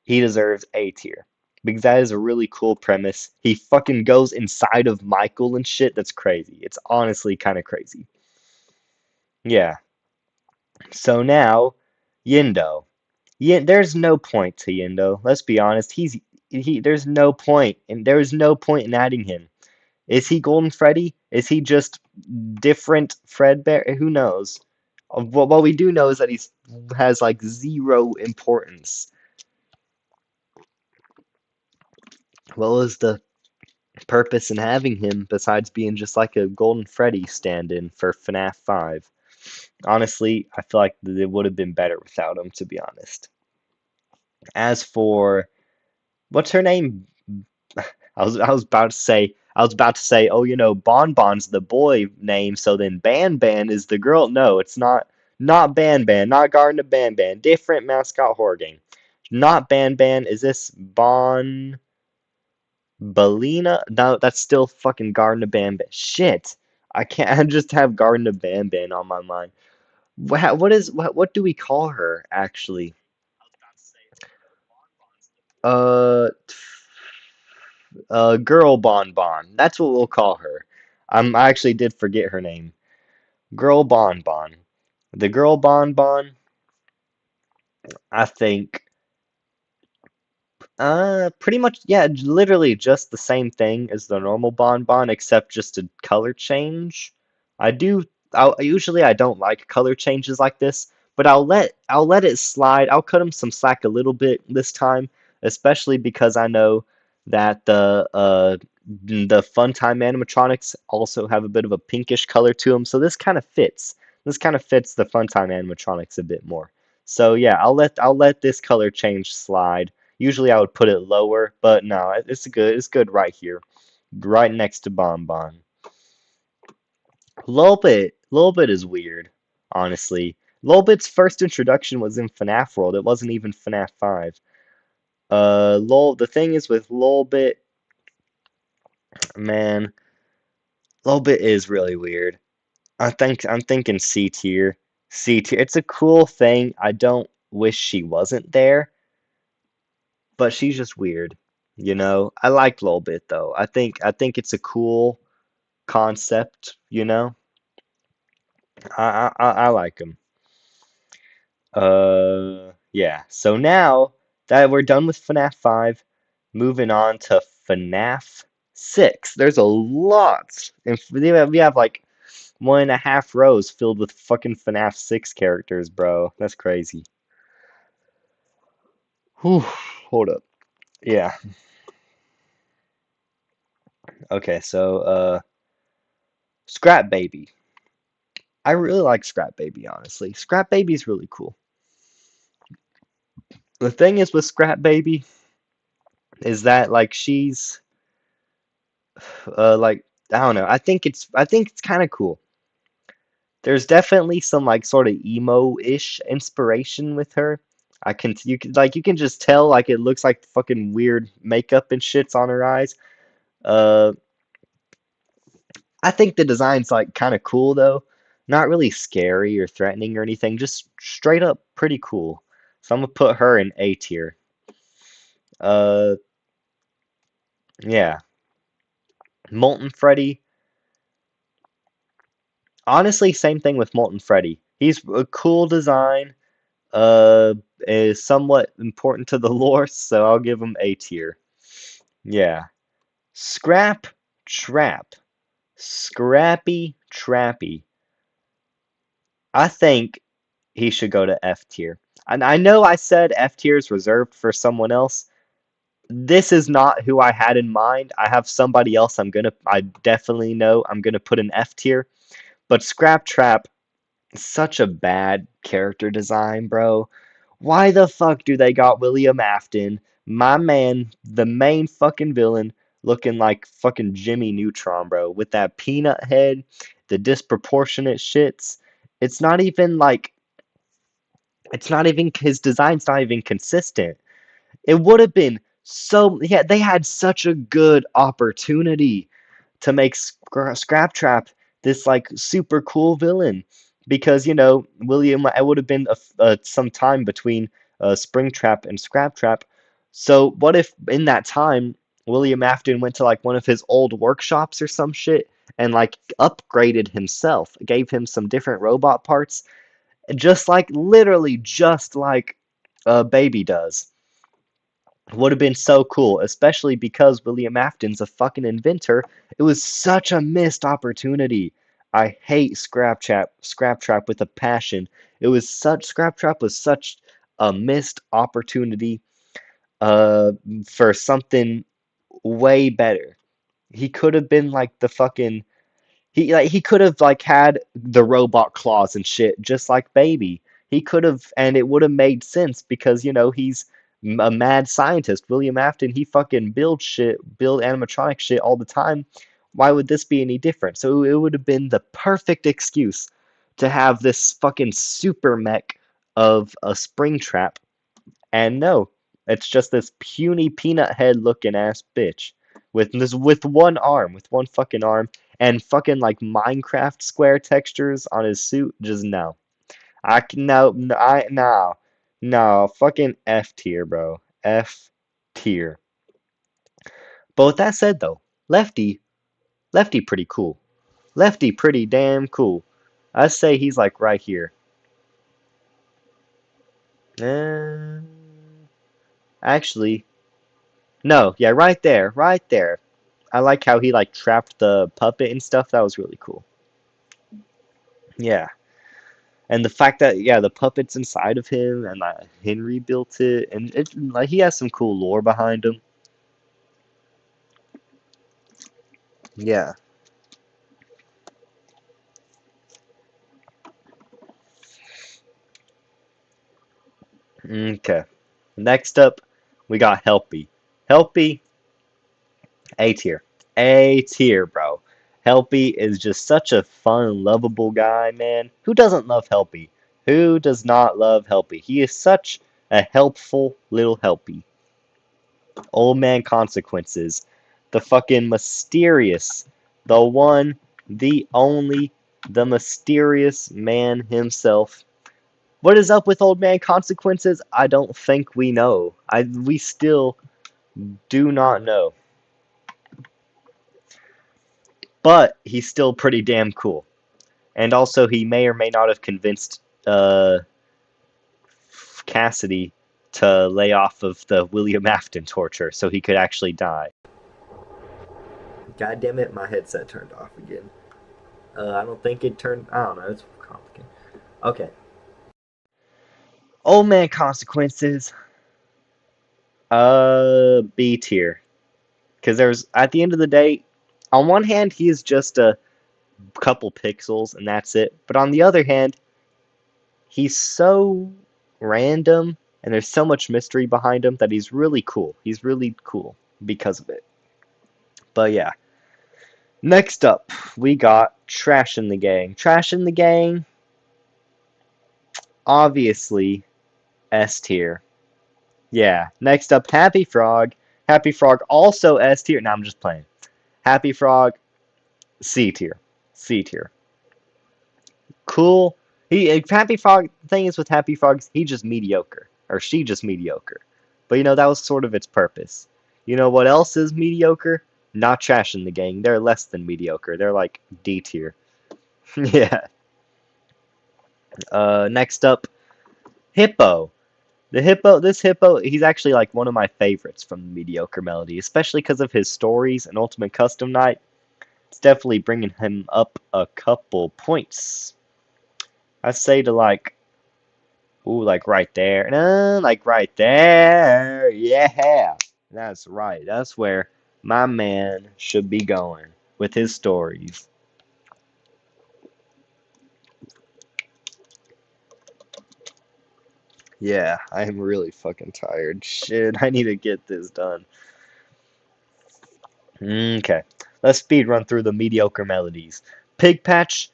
he deserves A tier because that is a really cool premise. He fucking goes inside of Michael and shit. That's crazy. It's honestly kind of crazy. Yeah. So now, Yindo. There's no point to Yindo. Let's be honest. There's no point, and there's no point in adding him. Is he Golden Freddy? Is he just different Fredbear? Who knows? What we do know is that he has like zero importance. What was the purpose in having him besides being just like a Golden Freddy stand-in for FNAF 5? Honestly, I feel like it would have been better without him, to be honest. As for what's her name? I was about to say, oh, Bon Bon's the boy name, so then Ban Ban is the girl. No, it's not Ban Ban, not Garden of Ban Ban. Different mascot horror game. Not Ban Ban. Is this Bon Balina? No, that's still fucking Garden of Ban Ban. Shit. I can't I just have Garden of Ban Ban on my mind. What do we call her actually? Uh, Girl Bon Bon. That's what we'll call her. I actually did forget her name. Girl Bon Bon. The Girl Bon Bon, I think, pretty much, yeah, literally just the same thing as the normal Bon Bon, except just a color change. I do, usually I don't like color changes like this, but I'll let it slide. I'll cut him some slack a little bit this time, especially because I know that the Funtime animatronics also have a bit of a pinkish color to them, so this kind of fits. This kind of fits the Funtime animatronics a bit more. So yeah, I'll let this color change slide. Usually I would put it lower, but no, it's good. It's good right here, right next to Bon Bon. Little bit is weird, honestly. Little bit's first introduction was in FNAF World. It wasn't even FNAF 5. The thing is with Lil Bit, man, Lil Bit is really weird. I'm thinking C tier. C tier. It's a cool thing. I don't wish she wasn't there, but she's just weird. I like Lil Bit though. I think it's a cool concept. I like him. Yeah. So now that we're done with FNAF 5, moving on to FNAF 6. There's a lot. And we have like 1.5 rows filled with fucking FNAF 6 characters, bro. That's crazy. Whew, hold up. Yeah. Okay, so Scrap Baby. I really like Scrap Baby, honestly. Scrap Baby's really cool. The thing is with Scrap Baby is that like she's like I don't know. I think it's kind of cool. There's definitely some like sort of emo-ish inspiration with her. You can just tell like it looks like fucking weird makeup and shits on her eyes. Uh I think the design's like kind of cool though. Not really scary or threatening or anything, just straight up pretty cool. So I'm gonna put her in A tier. Uh yeah. Molten Freddy. Honestly, same thing with Molten Freddy. He's a cool design, uh is somewhat important to the lore, so I'll give him A tier. Yeah. Scrap Trap. Scrappy Trappy. I think he should go to F tier. And I know I said F tier is reserved for someone else, This is not who I had in mind. I have somebody else I definitely know I'm gonna put in F tier. But Scrap Trap, such a bad character design, bro. Why the fuck do they got William Afton, my man, the main fucking villain, looking like fucking Jimmy Neutron, bro, with that peanut head, the disproportionate shits. It's not even like, it's not even, his design's not even consistent. It would have been so, yeah, they had such a good opportunity to make Scrap Trap this like super cool villain because William, it would have been some time between Spring Trap and Scrap Trap. So what if in that time William Afton went to like one of his old workshops or some shit and like upgraded himself, gave him some different robot parts, just like literally just like Baby does. Would have been so cool, especially because William Afton's a fucking inventor. It was such a missed opportunity. I hate Scrap Trap with a passion. Scrap Trap was such a missed opportunity uh for something way better. He could have been like the fucking he could have like had the robot claws and shit just like Baby. He could have, and it would have made sense because he's a mad scientist. William Afton, he fucking build animatronic shit all the time. Why would this be any different? So it would have been the perfect excuse to have this fucking super mech of a spring trap, and no, it's just this puny peanut head looking ass bitch with one arm, with one fucking arm, and fucking like Minecraft square textures on his suit. Just no. I can no, no I no. No, fucking F tier, bro. F tier. But with that said though, Lefty, Lefty pretty cool. Lefty pretty damn cool. I say he's like right here. Uh, actually, no, yeah, right there, right there. I like how he like trapped the puppet and stuff. That was really cool. Yeah. And the fact that yeah, the puppet's inside of him and Henry built it and it like he has some cool lore behind him. Yeah. Okay. Next up, we got Helpy. Helpy, A tier. A tier, bro. Helpy is just such a fun, lovable guy, man. Who doesn't love Helpy? Who does not love Helpy? He is such a helpful little Helpy. Old Man Consequences. The fucking mysterious, the one, the only, the mysterious man himself. What is up with Old Man Consequences? I don't think we know. We still do not know. But he's still pretty damn cool. And also, he may or may not have convinced Cassidy to lay off of the William Afton torture so he could actually die. God damn it, my headset turned off again. I don't think it turned. I don't know. It's complicated. Okay. Old Man Consequences. B tier. Because there's at the end of the day, on one hand, he is just a couple pixels and that's it. But on the other hand, he's so random and there's so much mystery behind him that he's really cool. He's really cool because of it. But yeah. Next up, we got Trash in the Gang. Trash in the Gang, obviously S tier. Yeah. Next up, Happy Frog. Happy Frog also S tier. No, I'm just playing. Happy Frog, C tier. C tier. Cool. Happy Frog. The thing is with Happy Frogs, he just mediocre, or she just mediocre. But that was sort of its purpose. You know what else is mediocre? Not Trash in the Gang. They're less than mediocre. They're like D tier. Yeah. Next up, Hippo. This hippo, he's actually like one of my favorites from the Mediocre Melody, especially because of his stories and Ultimate Custom Night. It's definitely bringing him up a couple points. I say to like, ooh, like right there, like right there, yeah. That's right. That's where my man should be going with his stories. Yeah, I am really fucking tired. Shit, I need to get this done. Okay, let's speed run through the mediocre melodies. Pig Patch,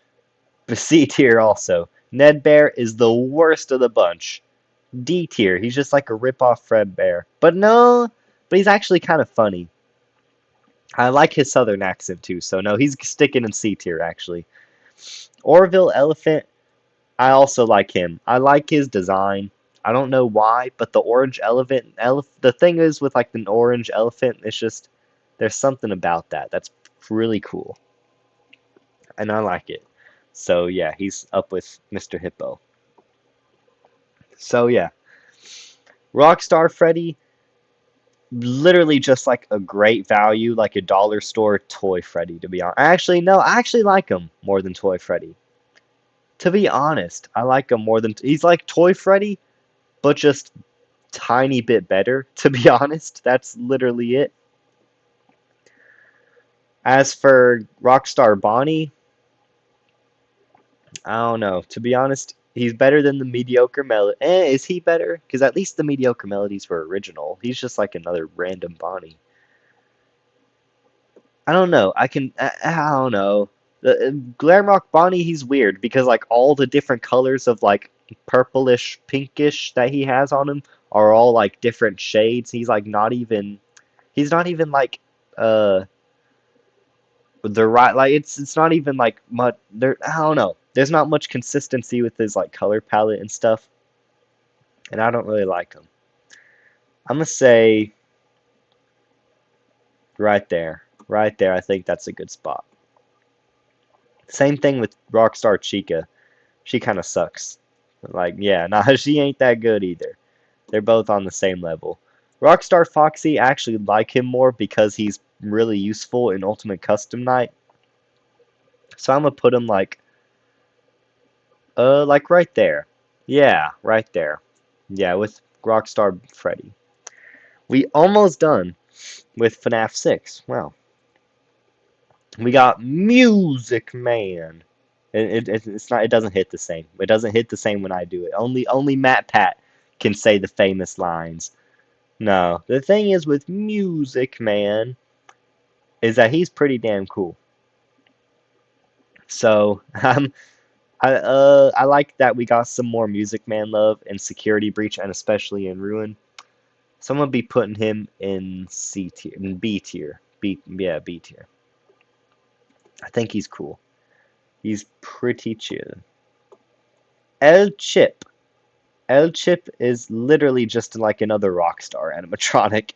C tier also. Ned Bear is the worst of the bunch. D tier, he's just like a rip-off Fred Bear. But no, but he's actually kind of funny. I like his southern accent too, so no, he's sticking in C tier actually. Orville Elephant, I also like him. I like his design. I don't know why, but the orange the thing is with like an orange elephant, it's just there's something about that that's really cool, and I like it. So yeah, he's up with Mr. Hippo. So yeah, Rockstar Freddy, literally just like a great value, like a dollar store toy Freddy. To be honest, actually no, I actually like him more than Toy Freddy. To be honest, I like him more than he's like Toy Freddy, but just tiny bit better, to be honest. That's literally it. As for Rockstar Bonnie, I don't know. To be honest, he's better than the mediocre melody. Is he better? Because at least the mediocre melodies were original. He's just like another random Bonnie. I don't know. I don't know. The Glamrock Bonnie, he's weird because like all the different colors of like purplish, pinkish that he has on him are all like different shades. He's not even like uh the right like it's not even like much there I don't know. There's not much consistency with his like color palette and stuff, and I don't really like him. I'm gonna say right there. Right there, I think that's a good spot. Same thing with Rockstar Chica. She kind of sucks. Like, yeah, nah, she ain't that good either. They're both on the same level. Rockstar Foxy, I actually like him more because he's really useful in Ultimate Custom Night. So I'm gonna put him like right there. Yeah, right there. Yeah, with Rockstar Freddy. We almost done with FNAF 6. Wow. We got Music Man. It's not. It doesn't hit the same. It doesn't hit the same when I do it. Only Matt Pat can say the famous lines. No, the thing is with Music Man is that he's pretty damn cool. So I like that we got some more Music Man love in Security Breach and especially in Ruin. So I'm gonna be putting him in C tier, in B tier. B tier. I think he's cool. He's pretty chill. El Chip. El Chip is literally just like another Rockstar animatronic.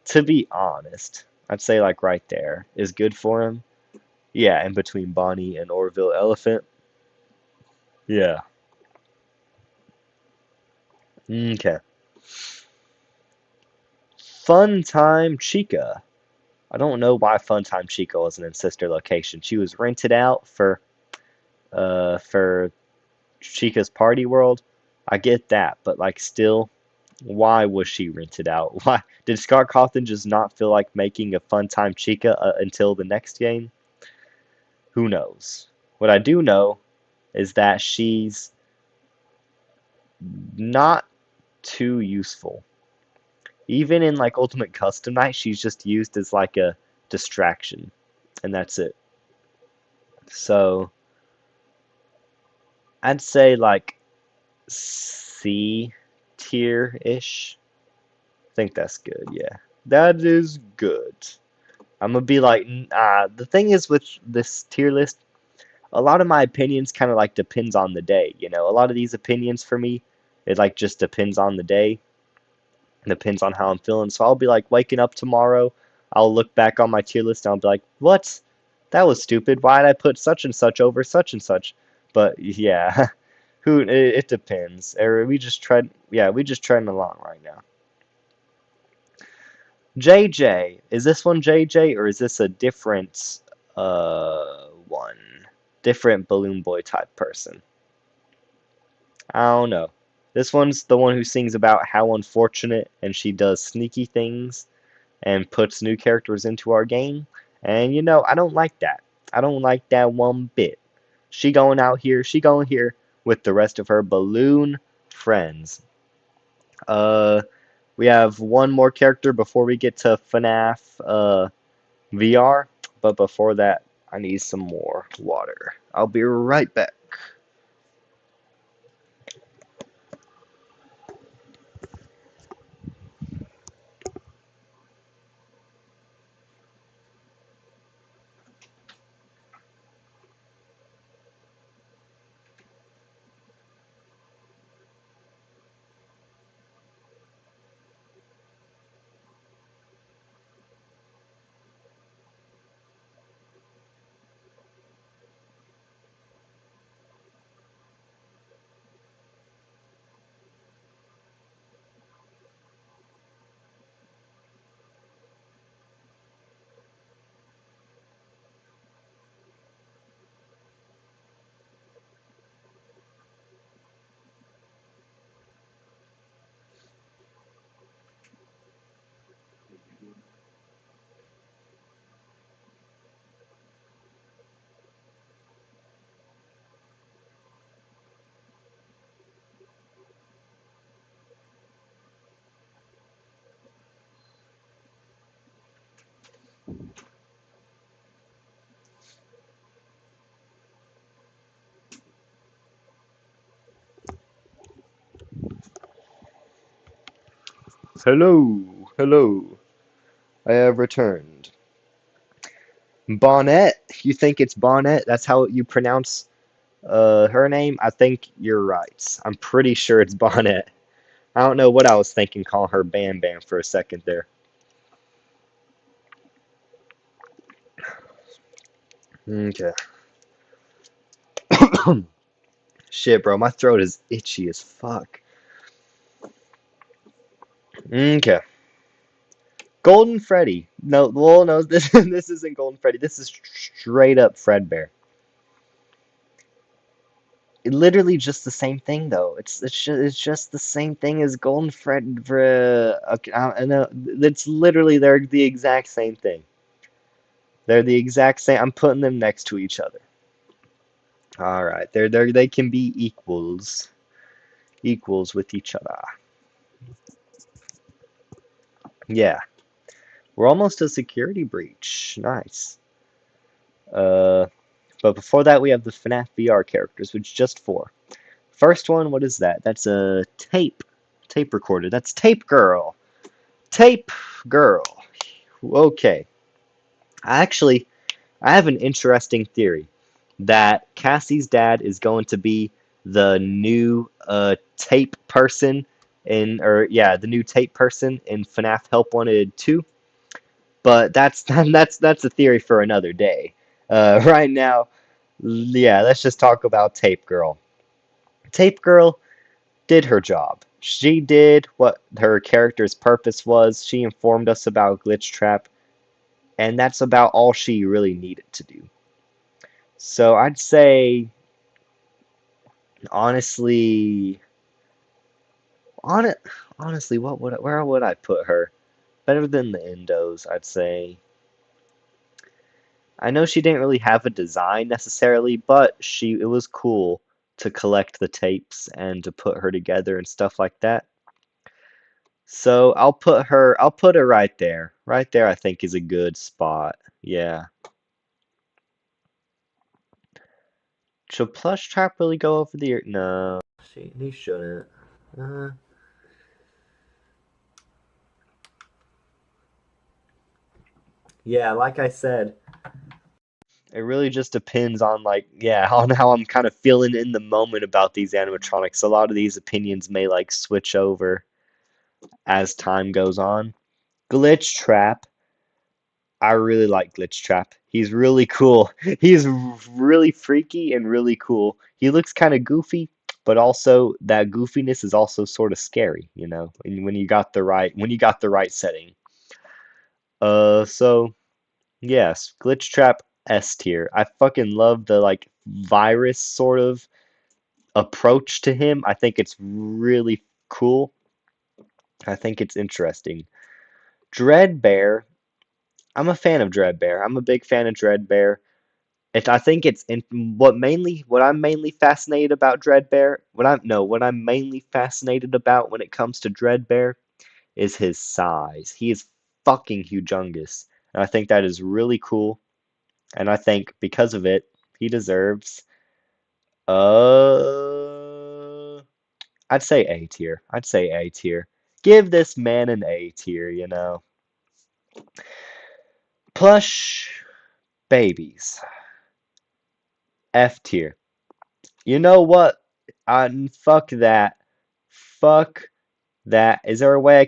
To be honest, I'd say like right there is good for him. Yeah, in between Bonnie and Orville Elephant. Yeah. Okay. Funtime Chica. I don't know why Funtime Chica wasn't in Sister Location. She was rented out for Chica's Party World. I get that, but like still, why was she rented out? Why did Scott Cawthon just not feel like making a Funtime Chica until the next game? Who knows? What I do know is that she's not too useful. Even in like Ultimate Custom Night, she's just used as like a distraction, and that's it. So I'd say like C tier ish. I think that's good. Yeah, that is good. I'm gonna be like, the thing is with this tier list, a lot of my opinions kind of like depends on the day. You know, a lot of these opinions for me, it like just depends on the day. Depends on how I'm feeling. So I'll be like waking up tomorrow. I'll look back on my tier list and I'll be like, what? That was stupid. Why did I put such and such over such and such? But yeah, it depends. Or we just treading along right now. JJ, is this one JJ or is this a different one? Different Balloon Boy type person. I don't know. This one's the one who sings about how unfortunate and she does sneaky things. and puts new characters into our game. And you know, I don't like that. I don't like that one bit. She going here with the rest of her balloon friends. Uh, we have one more character before we get to Fnaf VR, but before that, I need some more water. I'll be right back. Hello, hello. I have returned. Bonnet? You think it's Bonnet? That's how you pronounce her name? I think you're right. I'm pretty sure it's Bonnet. I don't know what I was thinking calling her Bam Bam for a second there. Okay. Shit, bro, my throat is itchy as fuck. Okay. Golden Freddy. No, well, no, this isn't Golden Freddy. This is straight up Fredbear. It literally just the same thing though. It's just the same thing as Golden Fred. Okay, I know it's literally they're the exact same thing. They're the exact same. I'm putting them next to each other. All right, they can be equals with each other. Yeah, we're almost a security breach. Nice. Uh, but before that, we have the FNAF VR characters, which just four. First one, what is that? That's a tape recorder. That's Tape Girl. Tape Girl. Okay. Actually, I have an interesting theory that Cassie's dad is going to be the new tape person or yeah, the new tape person in FNAF Help Wanted 2. But that's that's a theory for another day. Right now, yeah, let's just talk about Tape Girl. Tape Girl did her job. She did what her character's purpose was. She informed us about Glitch Trap, and that's about all she really needed to do. So I'd say, honestly, on it, honestly, where would I put her? Better than the Endos, I'd say. I know she didn't really have a design necessarily, but it was cool to collect the tapes and to put her together and stuff like that. So I'll put her right there. Right there I think is a good spot. Yeah. Should Plush Trap really go over the ear? No, he shouldn't. Uh, yeah, like I said, it really just depends on like, yeah, on how I'm kind of feeling in the moment about these animatronics. A lot of these opinions may like switch over as time goes on. Glitch Trap, I really like Glitch Trap. He's really cool. He's really freaky and really cool. He looks kind of goofy, but also that goofiness is also sort of scary, you know, when you got the right setting. So yes, Glitch Trap S tier. I fucking love the like virus sort of approach to him. I think it's really cool. I think it's interesting. Dreadbear. I'm a fan of Dreadbear. I'm a big fan of Dreadbear. I think it's in what I'm mainly fascinated about Dreadbear. What I'm mainly fascinated about when it comes to Dreadbear is his size. He is fucking humongous. And I think that is really cool. And I think because of it, he deserves uh I'd say A tier. I'd say A tier. Give this man an A tier, you know. Plush babies. F tier. You know what? Fuck that. Fuck that. Is there a way I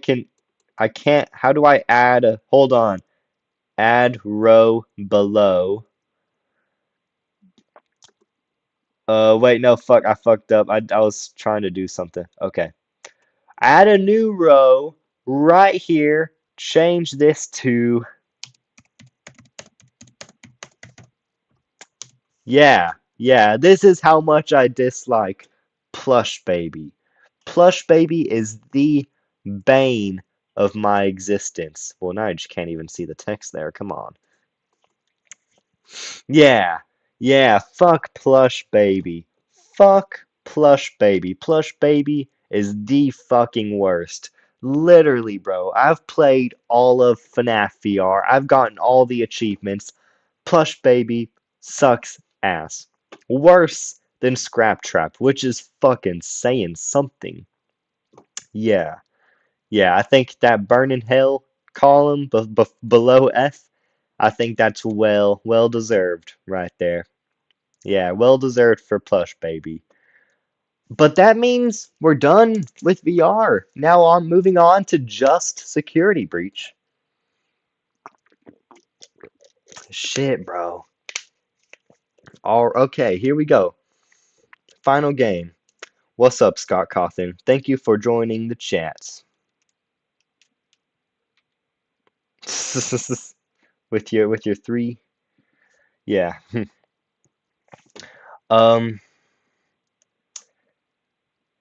can't, how do I add hold on. Add row below. Wait, no, fuck, I fucked up. I was trying to do something. Okay. Add a new row right here. Change this to, yeah, yeah, this is how much I dislike Plush Baby. Plush Baby is the bane of my existence. Well, now I just can't even see the text there. Come on. Yeah, yeah, fuck Plush Baby. Fuck Plush Baby. Plush Baby is the fucking worst. Literally, bro. I've played all of Fnaf VR. I've gotten all the achievements. Plush Baby sucks ass. Worse than Scrap Trap, which is fucking saying something. Yeah. Yeah, I think that Burn in Hell column below F, I think that's well deserved right there. Yeah, well deserved for Plush Baby. But that means we're done with VR. Now I'm moving on to just Security Breach. Shit, bro. All okay, here we go. Final game. What's up, Scott Cawthon? Thank you for joining the chats. With your three, yeah. Um,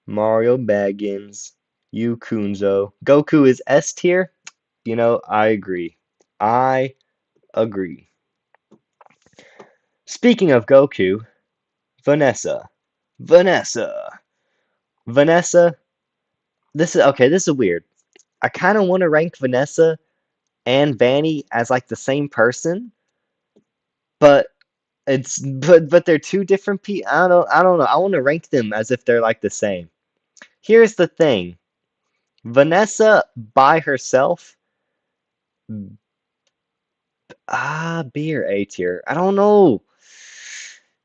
Mario Baggins, Yu Kunzo. Goku is S tier. You know, I agree. I agree. Speaking of Goku, Vanessa. Vanessa. Vanessa. This is okay, this is weird. I kind of want to rank Vanessa and Vanny as like the same person, but but they're two different people. I don't know. I want to rank them as if they're like the same. Here's the thing. Vanessa by herself, B or A tier. I don't know.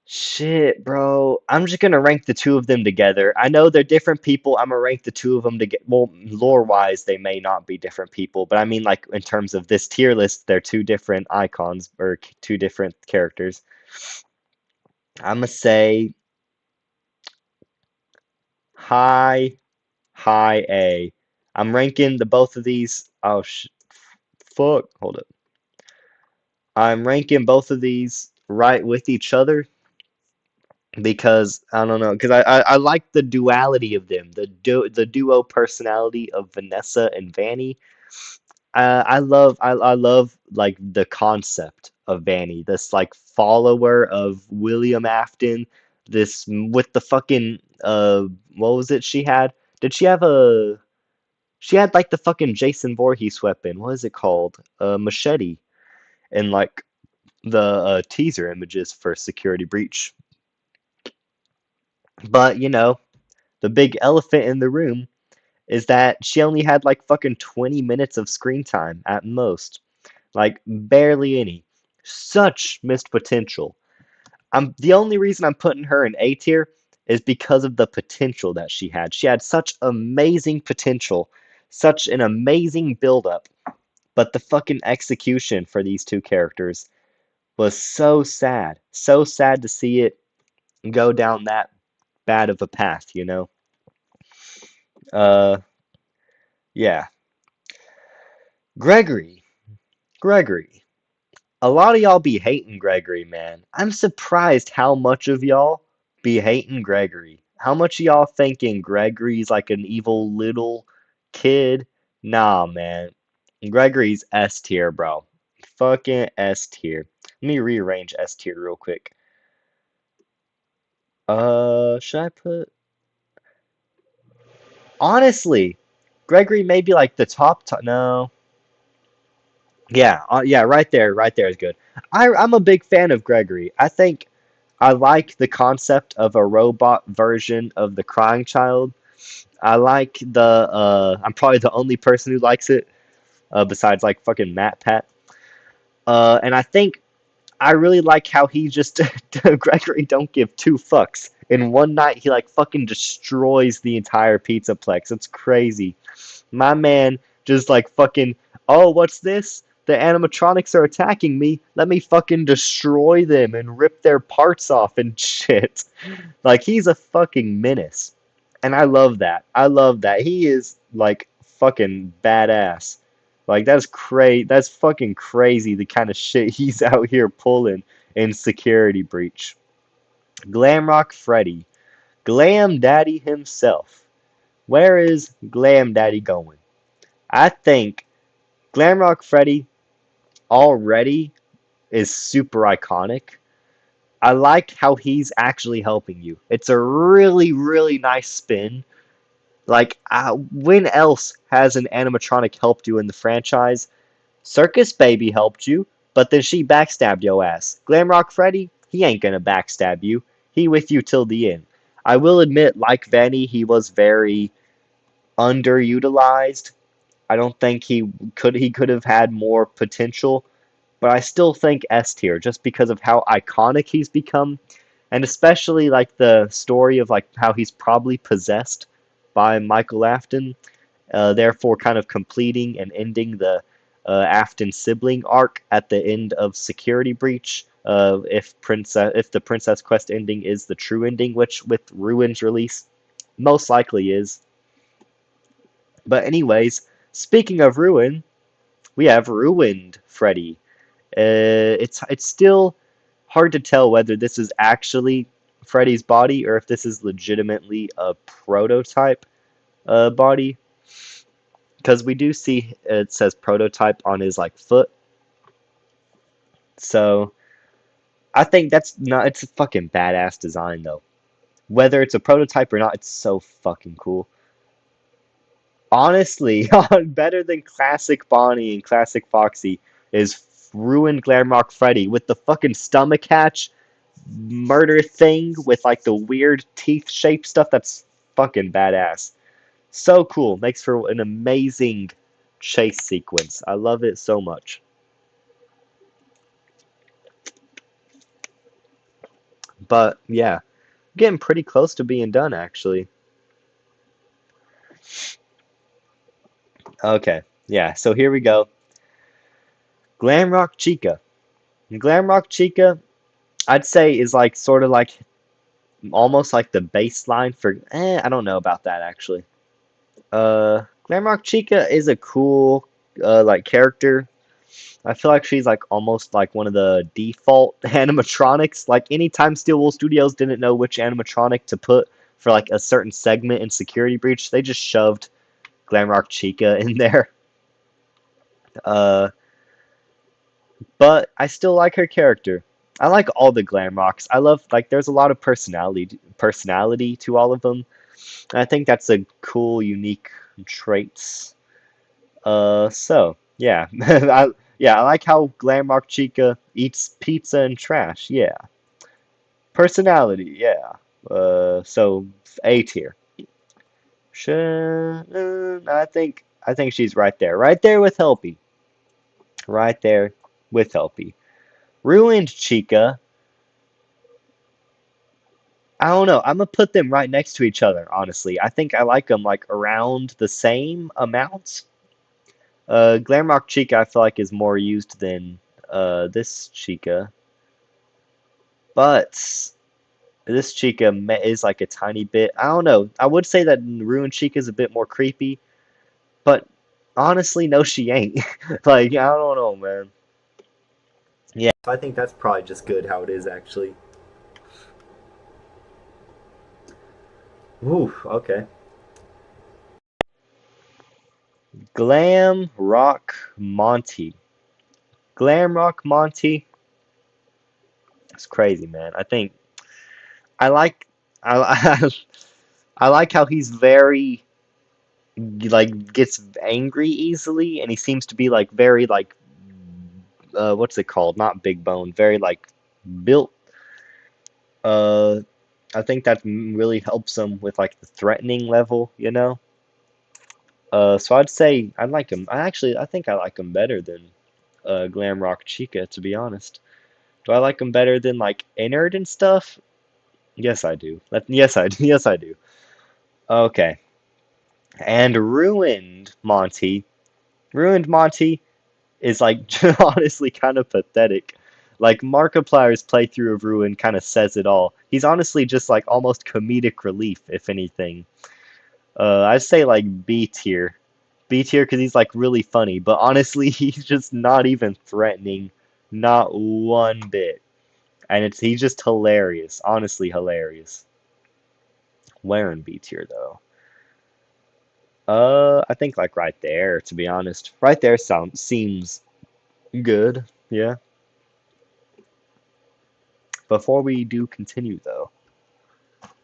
Shit, bro. I'm just gonna rank the two of them together. I know they're different people. I'm gonna rank the two of them to get well, lore-wise, they may not be different people, but I mean like in terms of this tier list, they're two different icons or two different characters. I'm gonna say high, high A. I'm ranking the both of these. Oh fuck. Hold up. I'm ranking both of these right with each other because I don't know because I like the duality of them the duo personality of Vanessa and Vanny. I love like the concept of Vanny, this like follower of William Afton, this with the fucking what was it she had? Did she have a she had like the fucking Jason Voorhees weapon. What is it called? A machete and like the teaser images for Security Breach. But you know, the big elephant in the room is that she only had like fucking 20 minutes of screen time at most. Like barely any. Such missed potential. The only reason I'm putting her in A tier is because of the potential that she had. She had such amazing potential, such an amazing build-up, but the fucking execution for these two characters was so sad. So sad to see it go down that bad of a path, you know? Uh, yeah. Gregory. Gregory. A lot of y'all be hating Gregory, man. I'm surprised how much of y'all be hating Gregory. How much of y'all thinking Gregory's like an evil little kid? Nah, man. Gregory's S tier, bro. Fucking S tier. Let me rearrange S tier real quick. Should I put honestly, Gregory may be like the top. No, yeah, yeah, right there is good. I'm a big fan of Gregory. I think I like the concept of a robot version of the crying child. I like the I'm probably the only person who likes it, besides like fucking Matt Pat. And I think I really like how he just Gregory don't give two fucks. In one night, he like fucking destroys the entire Pizzaplex. It's crazy. My man just like fucking, oh, what's this? The animatronics are attacking me. Let me fucking destroy them and rip their parts off and shit. Like he's a fucking menace. And I love that. I love that. He is like fucking badass. Like that's fucking crazy the kind of shit he's out here pulling in Security Breach. Glamrock Freddy. Glam Daddy himself. Where is Glam Daddy going? I think Glamrock Freddy already is super iconic. I like how he's actually helping you. It's a really, really nice spin. Like, when else has an animatronic helped you in the franchise? Circus Baby helped you, but then she backstabbed your ass. Glamrock Freddy, he ain't gonna backstab you. He with you till the end. I will admit, like Vanny, he was very underutilized. I don't think he could have had more potential, but I still think S tier just because of how iconic he's become, and especially like the story of like how he's probably possessed by Michael Afton, therefore kind of completing and ending the Afton sibling arc at the end of Security Breach. If the Princess Quest ending is the true ending, which with Ruin's release most likely is. But anyways, speaking of Ruin, we have Ruined Freddy. It's still hard to tell whether this is actually Freddy's body or if this is legitimately a prototype body, because we do see it says prototype on his like foot. So I think that's not. It's a fucking badass design though. Whether it's a prototype or not, it's so fucking cool. Honestly, better than classic Bonnie and classic Foxy is ruined Glamrock Freddy with the fucking stomach hatch murder thing with like the weird teeth shaped stuff. That's fucking badass. So cool. Makes for an amazing chase sequence. I love it so much. But yeah, getting pretty close to being done actually. Okay. Yeah, so here we go. Glamrock Chica. Glamrock Chica, I'd say is like sort of like almost like the baseline for I don't know about that actually. Glamrock Chica is a cool like character. I feel like she's like almost like one of the default animatronics. Like anytime Steelwool Studios didn't know which animatronic to put for like a certain segment in Security Breach, they just shoved Glamrock Chica in there. Uh, but I still like her character. I like all the Glamrocks. I love like there's a lot of personality to all of them. And I think that's a cool, unique traits. So yeah, I like how Glamrock Chica eats pizza and trash. Yeah, personality. Yeah. So A tier. I think she's right there with Helpy, right there with Helpy. Ruined Chica. I don't know. I'm gonna put them right next to each other. Honestly, I think I like them like around the same amount. Glamrock Chica, I feel like is more used than this Chica, but this Chica is like a tiny bit. I don't know. I would say that Ruined Chica is a bit more creepy, but honestly, no, she ain't. Like I don't know, man. Yeah, I think that's probably just good how it is actually. Ooh, okay. Glam Rock Monty. Glam Rock Monty. It's crazy, man. I think I like I I like how he's very like gets angry easily, and he seems to be like very like what's it called? Not big bone, very like built. Uh, I think that really helps him with like the threatening level, you know. So I'd say I like him. I think I like him better than Glamrock Chica, to be honest. Do I like him better than like Innard and stuff? Yes, I do. Yes, I do. Yes, I do. Okay. And Ruined Monty is like honestly kind of pathetic. Like Markiplier's playthrough of Ruin kind of says it all. He's honestly just like almost comedic relief, if anything. I'd say like B tier. B tier because he's like really funny, but honestly, he's just not even threatening, not one bit. And he's just hilarious, honestly hilarious. Where in B tier though? I think like right there, to be honest. Right there seems good. Yeah. Before we do continue though,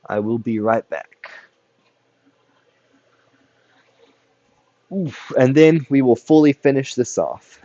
I will be right back. Oof, and then we will fully finish this off.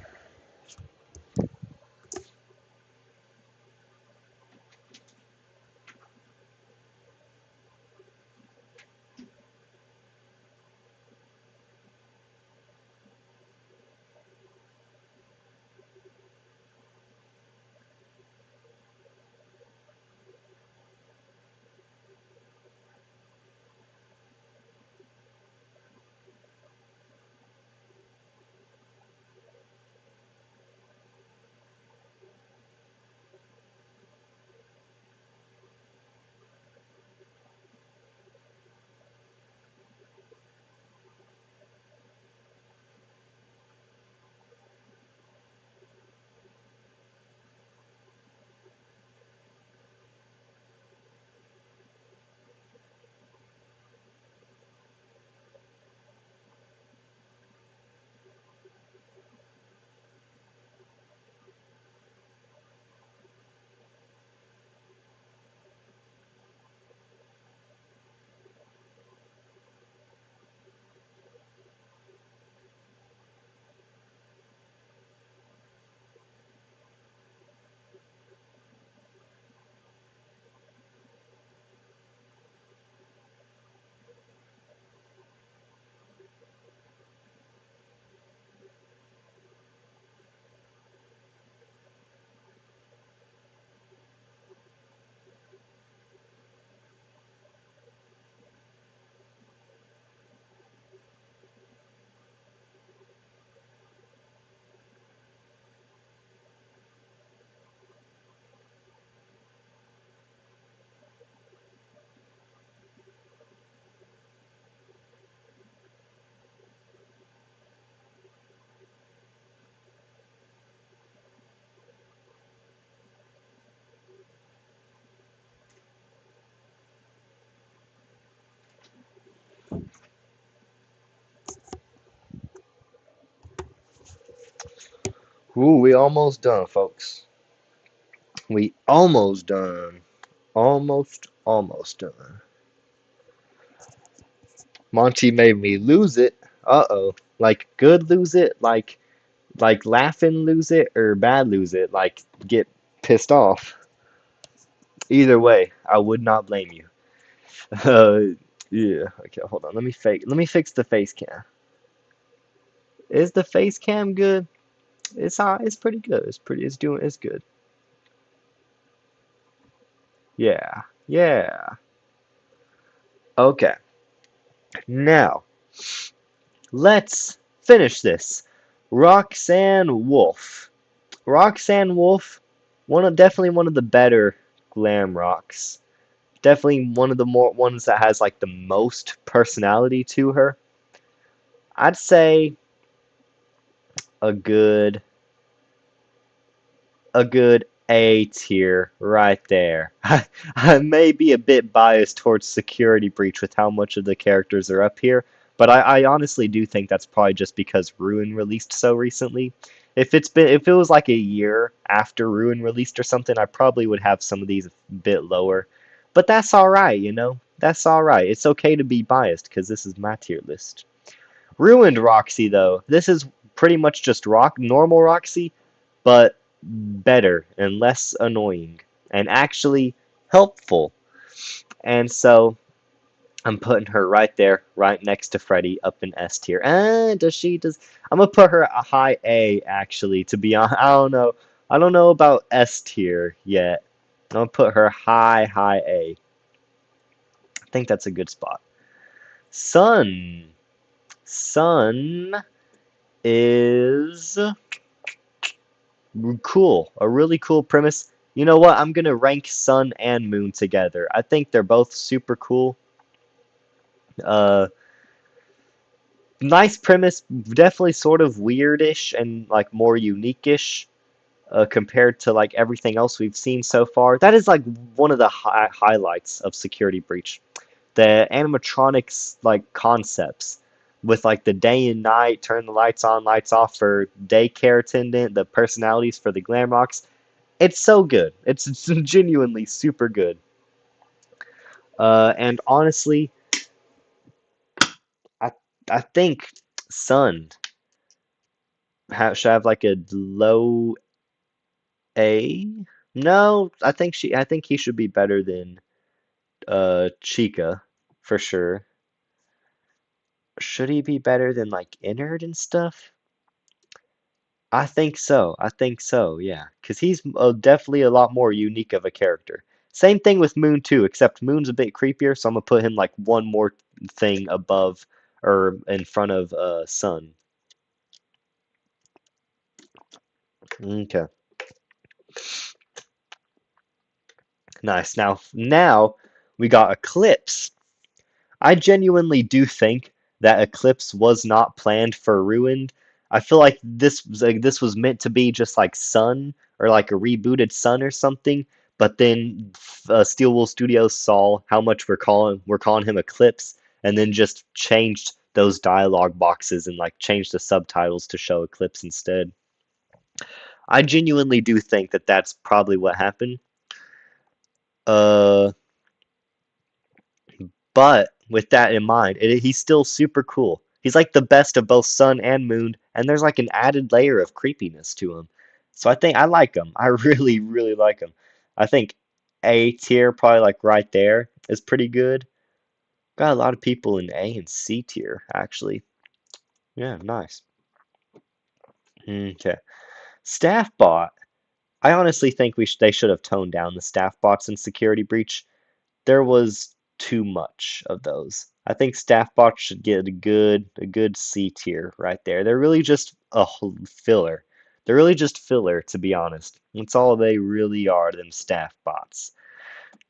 Ooh, we almost done, folks. We almost done. Almost done. Monty made me lose it. Uh-oh. Like good lose it, like laughing lose it, or bad lose it, like get pissed off. Either way, I would not blame you. Uh, yeah. Okay, hold on. Let me fix the face cam. Is the face cam good? It's pretty good. It's good. Yeah. Yeah. Okay. Now, let's finish this. Roxanne Wolf. Roxanne Wolf, definitely one of the better glam rocks. Definitely one of the more ones that has like the most personality to her. I'd say a good a good A tier right there. I may be a bit biased towards Security Breach with how much of the characters are up here, But I honestly do think that's probably just because Ruin released so recently. If it was like a year after Ruin released or something, I probably would have some of these a bit lower. But that's all right, you know? That's all right. It's okay to be biased because this is my tier list. Ruined Roxy though. This is pretty much just normal Roxy, but better and less annoying and actually helpful. And so I'm putting her right there, right next to Freddy, up in S tier. Does I'm gonna put her a high A actually, to be honest. I don't know. I don't know about S tier yet. I'm gonna put her high A. I think that's a good spot. Sun. Sun is cool. A really cool premise. You know what? I'm gonna rank Sun and Moon together. I think they're both super cool. Uh, nice premise, definitely sort of weirdish and like more unique-ish compared to like everything else we've seen so far. That is like one of the highlights of Security Breach. The animatronics like concepts with like the day and night, turn the lights on, lights off for daycare attendant, the personalities for the glam rocks. It's so good. It's genuinely super good. And honestly, I I think Sun should have like a low A. No, I think he should be better than Chica for sure. Should he be better than like Innard and stuff? I think so. I think so. Yeah, because he's definitely a lot more unique of a character. Same thing with Moon too, except Moon's a bit creepier, so I'm gonna put him like one more thing above or in front of Sun. Okay, nice. Now we got Eclipse. I genuinely do think that Eclipse was not planned for Ruined. I feel like this was meant to be just like Sun or like a rebooted Sun or something. But then Steel Wool Studios saw how much we're calling him Eclipse, and then just changed those dialogue boxes and like changed the subtitles to show Eclipse instead. I genuinely do think that that's probably what happened. Uh, But with that in mind, he's still super cool. He's like the best of both Sun and Moon, and there's like an added layer of creepiness to him. So I think I like him. I really like him. I think A tier, probably like right there, is pretty good. Got a lot of people in A and C tier, actually. Yeah, nice. Okay. Staff bot. I honestly think they should have toned down the staff bots in Security Breach. There was too much of those. I think staff bots should get a good C tier right there. They're really just a filler. They're really just filler, to be honest. That's all they really are, them staff bots.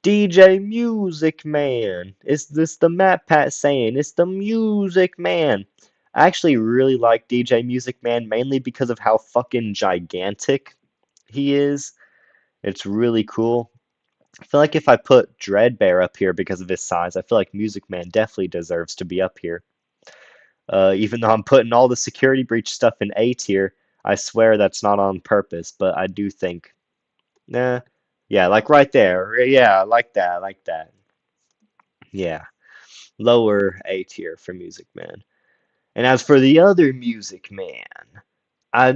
DJ Music Man. Is this the Matt Pat saying? It's the Music Man. I actually really like DJ Music Man mainly because of how fucking gigantic he is. It's really cool. I feel like if I put Dreadbear up here because of his size, I feel like Music Man definitely deserves to be up here. Even though I'm putting all the Security Breach stuff in A tier, I swear that's not on purpose, but I do think, nah, yeah, like right there, yeah, like that, like that. Yeah, lower A tier for Music Man. And as for the other Music Man, I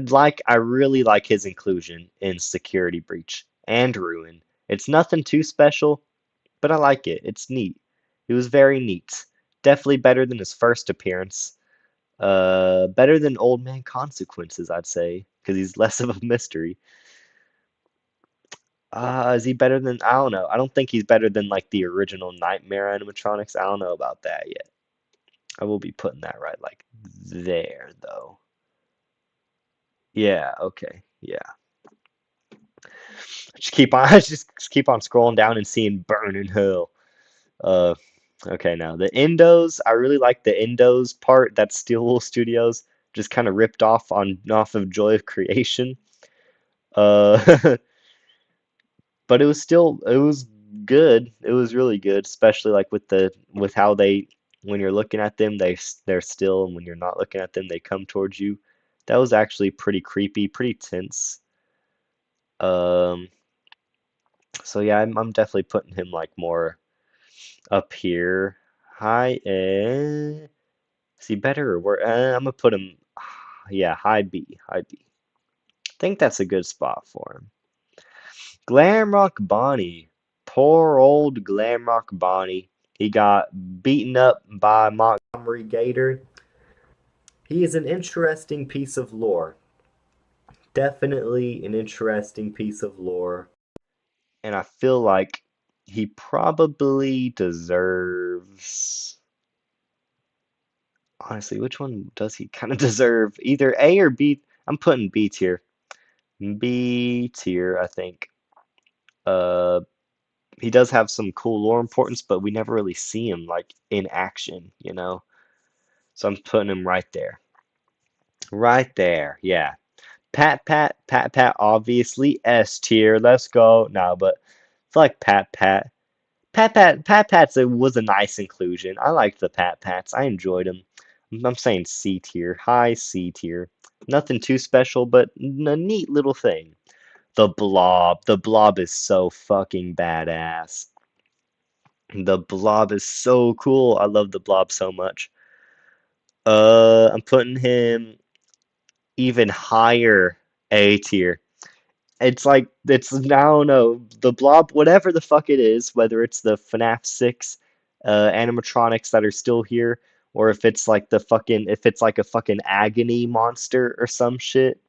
really like his inclusion in Security Breach and Ruin. It's nothing too special, but I like it. It's neat. It was very neat. Definitely better than his first appearance. Better than Old Man Consequences, I'd say, because he's less of a mystery. Is he better than? I don't know. I don't think he's better than like the original Nightmare animatronics. I don't know about that yet. I will be putting that right like there though. Yeah. Okay. Yeah. Just keep on. Just keep on scrolling down and seeing Burning Hell. Uh, okay, now the Endos, I really like the Endos part that Steel Wool Studios just kind of ripped off of Joy of Creation. Uh, but it was good. It was really good, especially like with how they When you're looking at them, they're still, and when you're not looking at them, they come towards you. That was actually pretty creepy, pretty tense. Um, so yeah, I'm definitely putting him like more up here. High A. Is he better or worse? I'm gonna put him, yeah, high B, high B. I think that's a good spot for him. Glamrock Bonnie. Poor old Glamrock Bonnie. He got beaten up by Montgomery Gator. He is an interesting piece of lore. Definitely an interesting piece of lore. And I feel like he probably deserves. Honestly, which one does he kind of deserve? Either A or B. I'm putting B tier. B tier, I think. Uh, he does have some cool lore importance, but we never really see him like in action, you know? So I'm putting him right there. Right there, yeah. Pat, obviously S tier. Let's go. No, but I feel like Pat Pat's was a nice inclusion. I liked the Pat Pats. I enjoyed them. I'm saying C tier, high C tier. Nothing too special, but a neat little thing. The Blob. The Blob is so fucking badass. The Blob is so cool. I love the Blob so much. I'm putting him even higher A tier. It's like I don't know, the Blob, whatever the fuck it is, whether it's the Fnaf 6 animatronics that are still here, or if it's like a fucking agony monster or some shit.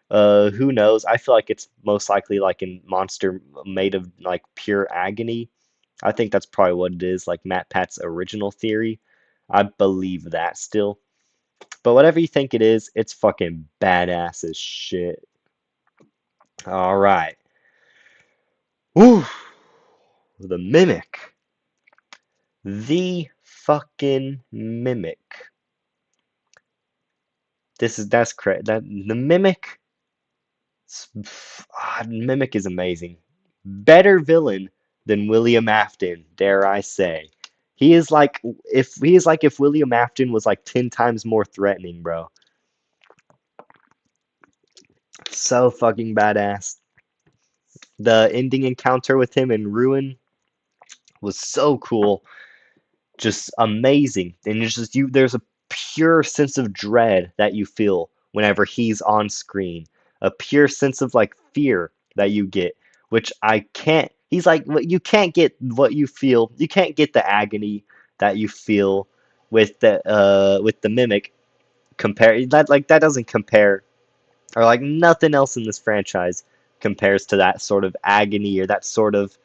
Who knows? I feel like it's most likely like a monster made of like pure agony. I think that's probably what it is, like Matt Pat's original theory. I believe that still. But whatever you think it is, it's fucking badass as shit. All right. Woo! The Mimic. The fucking Mimic. That's correct. That the Mimic. Mimic is amazing. Better villain than William Afton, dare I say. He is like if William Afton was like 10 times more threatening, bro. So fucking badass. The ending encounter with him in Ruin was so cool. Just amazing. And it's just there's a pure sense of dread that you feel whenever he's on screen. A pure sense of like fear that you get, which I can't he's like you can't get what you feel. You can't get the agony that you feel with the mimic compare that like that doesn't compare or like nothing else in this franchise compares to that sort of agony or that sort of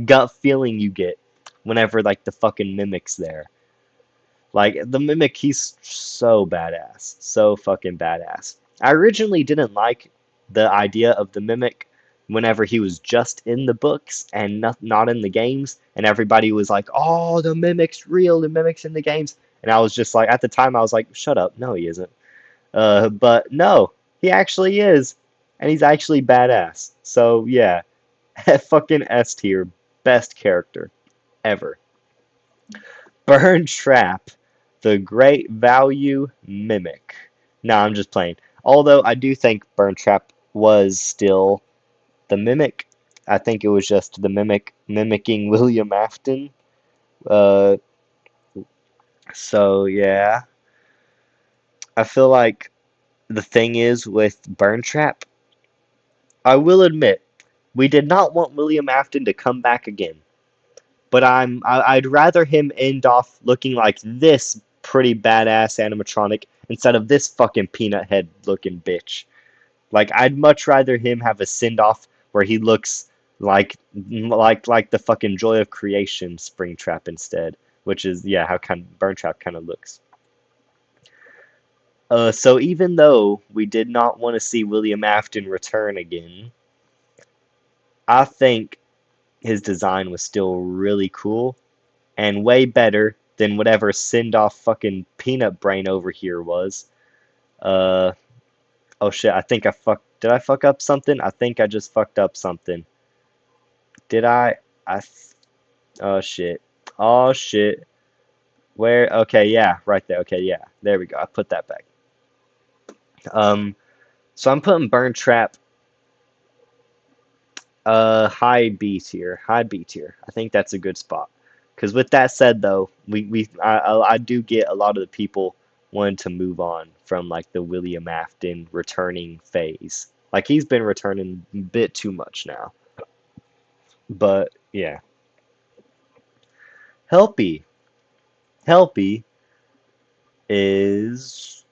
gut feeling you get whenever like the fucking mimic's there. Like the Mimic, he's so badass, so fucking badass. I originally didn't like the idea of the Mimic whenever he was just in the books and not in the games, and everybody was like, "Oh, the Mimic's real, the Mimic's in the games," and I was just like, at the time, I was like, "Shut up, no, he isn't." But no, he actually is, and he's actually badass. So yeah, fucking S tier, best character ever. Burn Trap, the great value mimic. No, I'm just playing. Although I do think Burn Trap was still the mimic. I think it was just the mimic mimicking William Afton. Uh, so yeah, I feel like the thing is with Burn Trap, I will admit, we did not want William Afton to come back again. But I'd rather him end off looking like this pretty badass animatronic instead of this fucking peanut head looking bitch. Like I'd much rather him have a send off where he looks like the fucking Joy of Creation Springtrap instead, which is yeah how kind of Burntrap kind of looks. So even though we did not want to see William Afton return again, I think his design was still really cool and way better than whatever send off fucking peanut brain over here was. Uh oh shit, I think I fucked did I fuck up something? I think I just fucked up something. Did I? Oh shit. Oh shit. Where? Okay, yeah, right there. Okay, yeah, there we go. I put that back. Um, so I'm putting Burn Trap high B tier, high B tier. I think that's a good spot. Because with that said, though, I do get a lot of the people wanting to move on from like the William Afton returning phase. Like he's been returning a bit too much now. But yeah, Helpy, Helpy is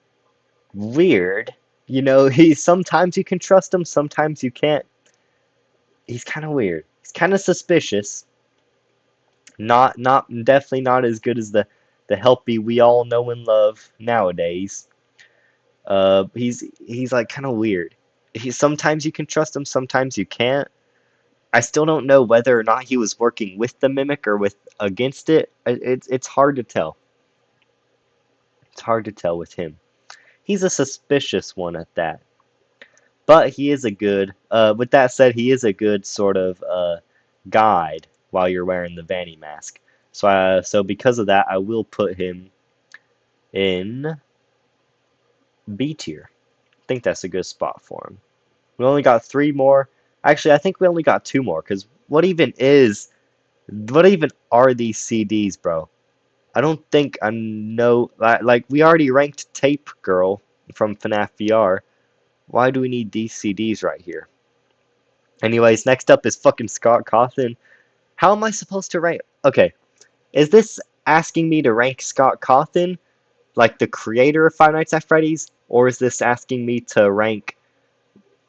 weird. You know, he's sometimes you can trust him, sometimes you can't. He's kind of weird. He's kind of suspicious. Not definitely not as good as the Helpy we all know and love nowadays. He's like kind of weird. He sometimes you can trust him, sometimes you can't. I still don't know whether or not he was working with the mimic or with against it. It's hard to tell. It's hard to tell with him. He's a suspicious one at that. But he is a good, with that said, he is a good sort of guide while you're wearing the Vanny mask. So because of that, I will put him in B tier. I think that's a good spot for him. We only got three more. Actually, I think we only got two more, because what even are these CDs, bro? I don't think I know, like, we already ranked Tape Girl from Fnaf VR. Why do we need these CDs right here? Anyways, next up is fucking Scott Cawthon. How am I supposed to rank? Okay, is this asking me to rank Scott Cawthon, like the creator of Five Nights at Freddy's, or is this asking me to rank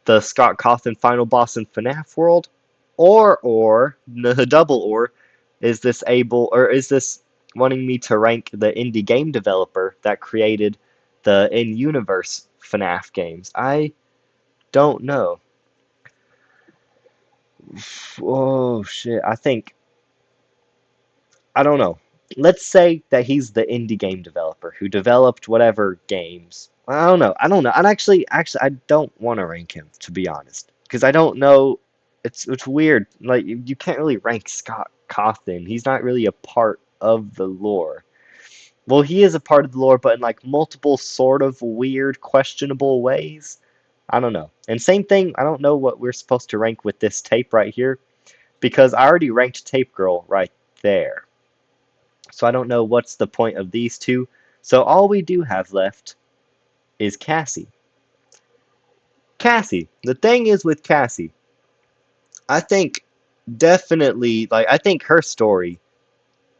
the Scott Cawthon final boss in FNAF World, or the double is this wanting me to rank the indie game developer that created the in-universe FNAF games? I don't know. Oh shit! I don't know. Let's say that he's the indie game developer who developed whatever games. I don't know. I don't know. Actually, I don't want to rank him to be honest, because I don't know. It's weird. Like you can't really rank Scott Cawthon. He's not really a part of the lore. Well, he is a part of the lore, but in like multiple sort of weird, questionable ways. I don't know. And same thing. I don't know what we're supposed to rank with this tape right here, because I already ranked Tape Girl right there. So I don't know what's the point of these two. So all we do have left is Cassie. Cassie. The thing is with Cassie, I think definitely, like, I think her story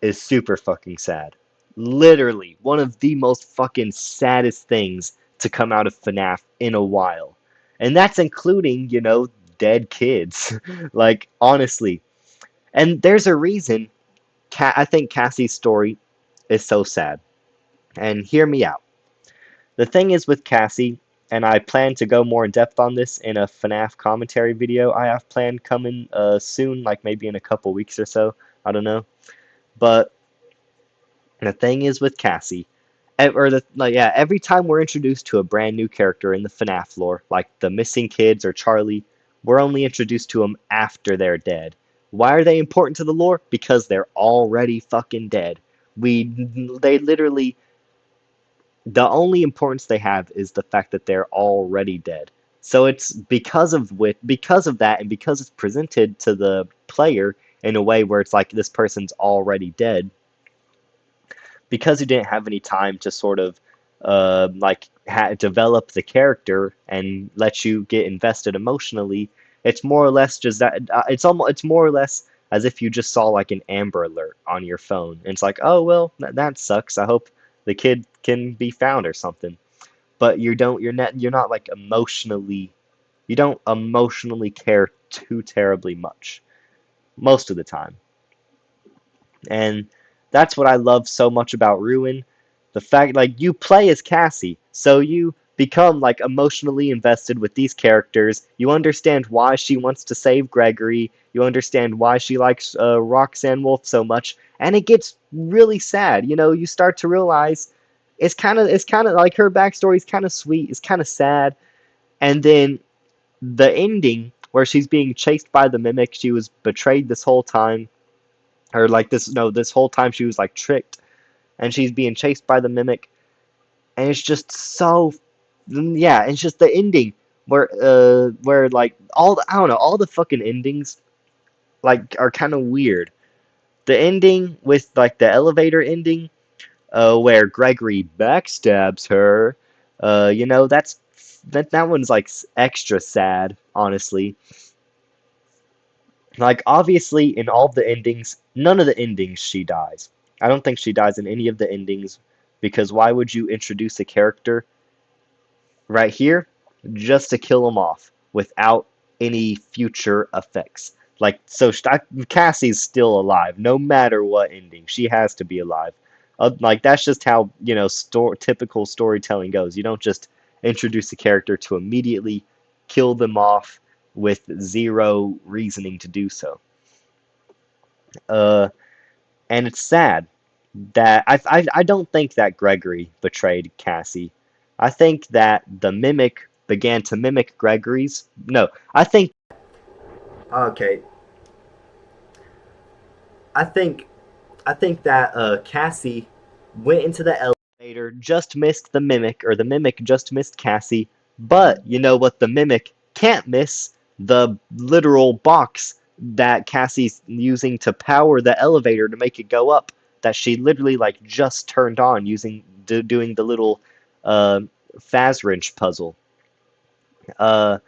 is super fucking sad. Literally, one of the most fucking saddest things to come out of FNAF in a while. And that's including, dead kids. Like, honestly. And there's a reason I think Cassie's story is so sad. And hear me out. The thing is with Cassie, and I plan to go more in depth on this in a FNAF commentary video I have planned coming soon, like maybe in a couple weeks or so. I don't know. But the thing is with Cassie, every time we're introduced to a brand new character in the FNAF lore, like the missing kids or Charlie, we're only introduced to them after they're dead. Why are they important to the lore? Because they're already fucking dead. They literally the only importance they have is the fact that they're already dead. So it's because of that, and because it's presented to the player in a way where it's like this person's already dead, because you didn't have any time to sort of develop the character and let you get invested emotionally. It's more or less just that it's more or less as if you just saw like an Amber Alert on your phone, and it's like, oh well, that sucks. I hope the kid can be found or something. But you're not like emotionally you don't emotionally care too terribly much most of the time. And that's what I love so much about Ruin. The fact, like, you play as Cassie, so you become, like, emotionally invested with these characters. You understand why she wants to save Gregory. You understand why she likes Roxanne Wolf so much. And it gets really sad. You start to realize it's kind of like her backstory is kind of sweet. It's kind of sad. And then the ending, where she's being chased by the mimic, she was betrayed this whole time, or like this no this whole time she was like tricked, and she's being chased by the mimic, and it's just so, yeah, it's just the ending where like I don't know, all the fucking endings like are kind of weird. The ending with like the elevator ending, where Gregory backstabs her, that one's like extra sad, honestly. Like obviously in all of the endings, none of the endings she dies. I don't think she dies in any of the endings because why would you introduce a character right here just to kill him off without any future effects? Like, so Cassie's still alive, no matter what ending. She has to be alive. Like, that's just how, typical storytelling goes. You don't just introduce a character to immediately kill them off with zero reasoning to do so. Uh, and it's sad that I don't think that Gregory betrayed Cassie. I think that the mimic began to mimic Gregory's. No, I think. Okay, I think I think that Cassie went into the elevator, just missed the mimic, or the mimic just missed Cassie. But you know what the mimic can't miss? The literal box that Cassie's using to power the elevator to make it go up. That she literally like just turned on using doing the little uh, Fazwrench puzzle. Uh,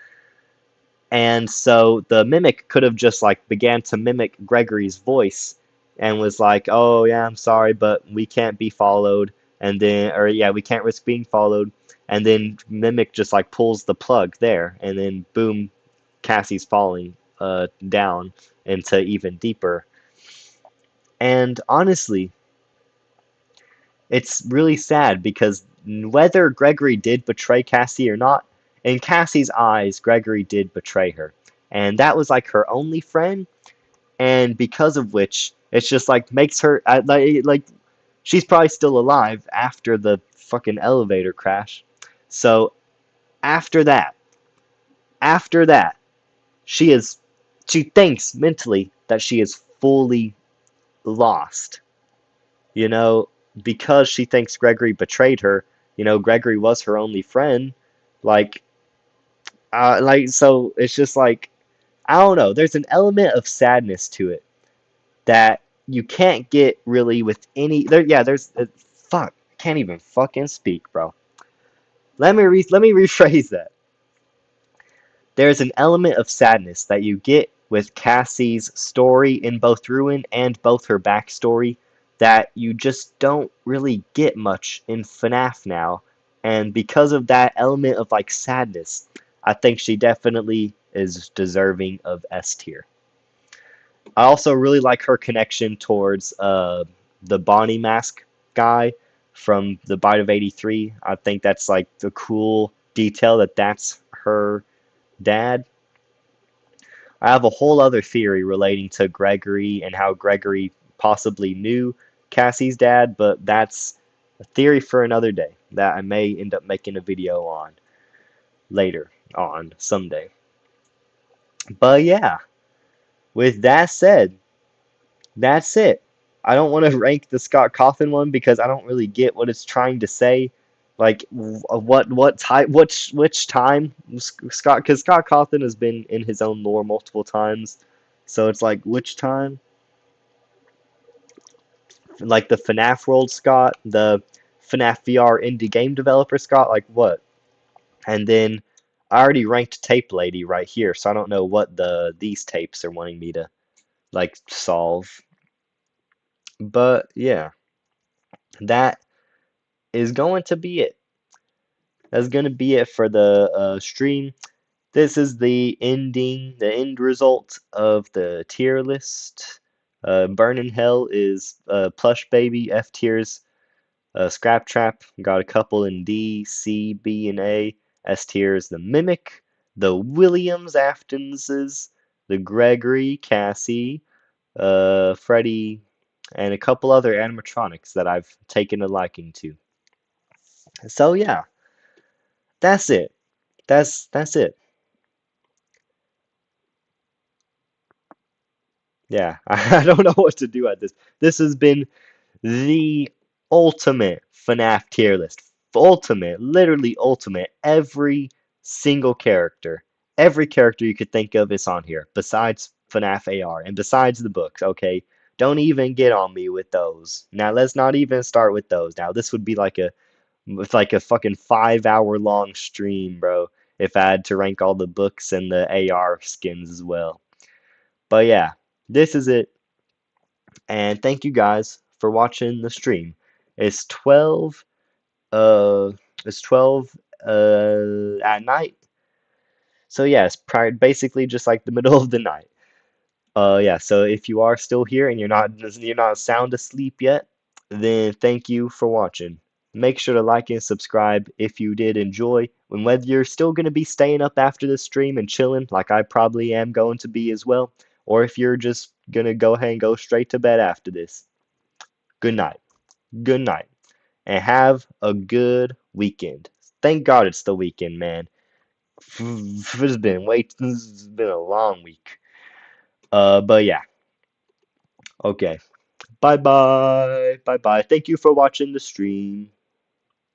and so the mimic could have just like began to mimic Gregory's voice and was like, "Oh yeah, I'm sorry, but we can't be followed." And then, or yeah, we can't risk being followed. And then mimic just like pulls the plug there, and then boom, Cassie's falling down into even deeper. And honestly, it's really sad because whether Gregory did betray Cassie or not, in Cassie's eyes, Gregory did betray her. And that was like her only friend, and because of which, it's just like makes her like she's probably still alive after the fucking elevator crash. So after that, after that, she is she thinks mentally that she is fully lost. You know, because she thinks Gregory betrayed her. Gregory was her only friend. Like, so it's just like I don't know. There's an element of sadness to it that you can't get really with any. There, yeah. Fuck. I can't even fucking speak, bro. Let me rephrase that. There's an element of sadness that you get with Cassie's story in both Ruin and both her backstory that you just don't really get much in Fnaf now. And because of that element of like sadness, I think she definitely is deserving of S tier. I also really like her connection towards the Bonnie Mask guy from the Bite of 83. I think that's like the cool detail that that's her dad. I have a whole other theory relating to Gregory and how Gregory possibly knew Cassie's dad, but that's a theory for another day that I may end up making a video on later on someday. But yeah, with that said, that's it. I don't want to rank the Scott Cawthon one because I don't really get what it's trying to say. Like what type which time Scott, because Scott Cawthon has been in his own lore multiple times, so it's like which time, like the FNAF world Scott, the FNAF VR indie game developer Scott, like what? And then I already ranked Tape Lady right here, so I don't know what these tapes are wanting me to like solve. But yeah, that is going to be it. That's going to be it for the stream. This is the end result of the tier list. Burn in Hell is Plush Baby. F tiers Scrap Trap. Got a couple in D, C, B, and A. S tier is the Mimic, the Williams Aftonses, the Gregory, Cassie, Freddy, and a couple other animatronics that I've taken a liking to. So yeah, that's it. That's it. Yeah, I don't know what to do at this. This has been the ultimate Fnaf tier list. Ultimate, literally ultimate. Every single character, every character you could think of is on here, besides Fnaf AR and besides the books, okay? Don't even get on me with those. Now let's not even start with those. Now this would be like a fucking 5 hour long stream, bro, if I had to rank all the books and the AR skins as well. But yeah, this is it. And thank you guys for watching the stream. It's 12 uh it's 12 at night. So yeah, it's basically just like the middle of the night. Yeah, so if you are still here and you're not sound asleep yet, then thank you for watching. Make sure to like and subscribe if you did enjoy. And whether you're still going to be staying up after the stream and chilling, like I probably am going to be as well, or if you're just going to go ahead and go straight to bed after this. Good night. Good night. And have a good weekend. Thank God it's the weekend, man. It's been a long week. But yeah. Okay. Bye bye. Bye bye. Thank you for watching the stream.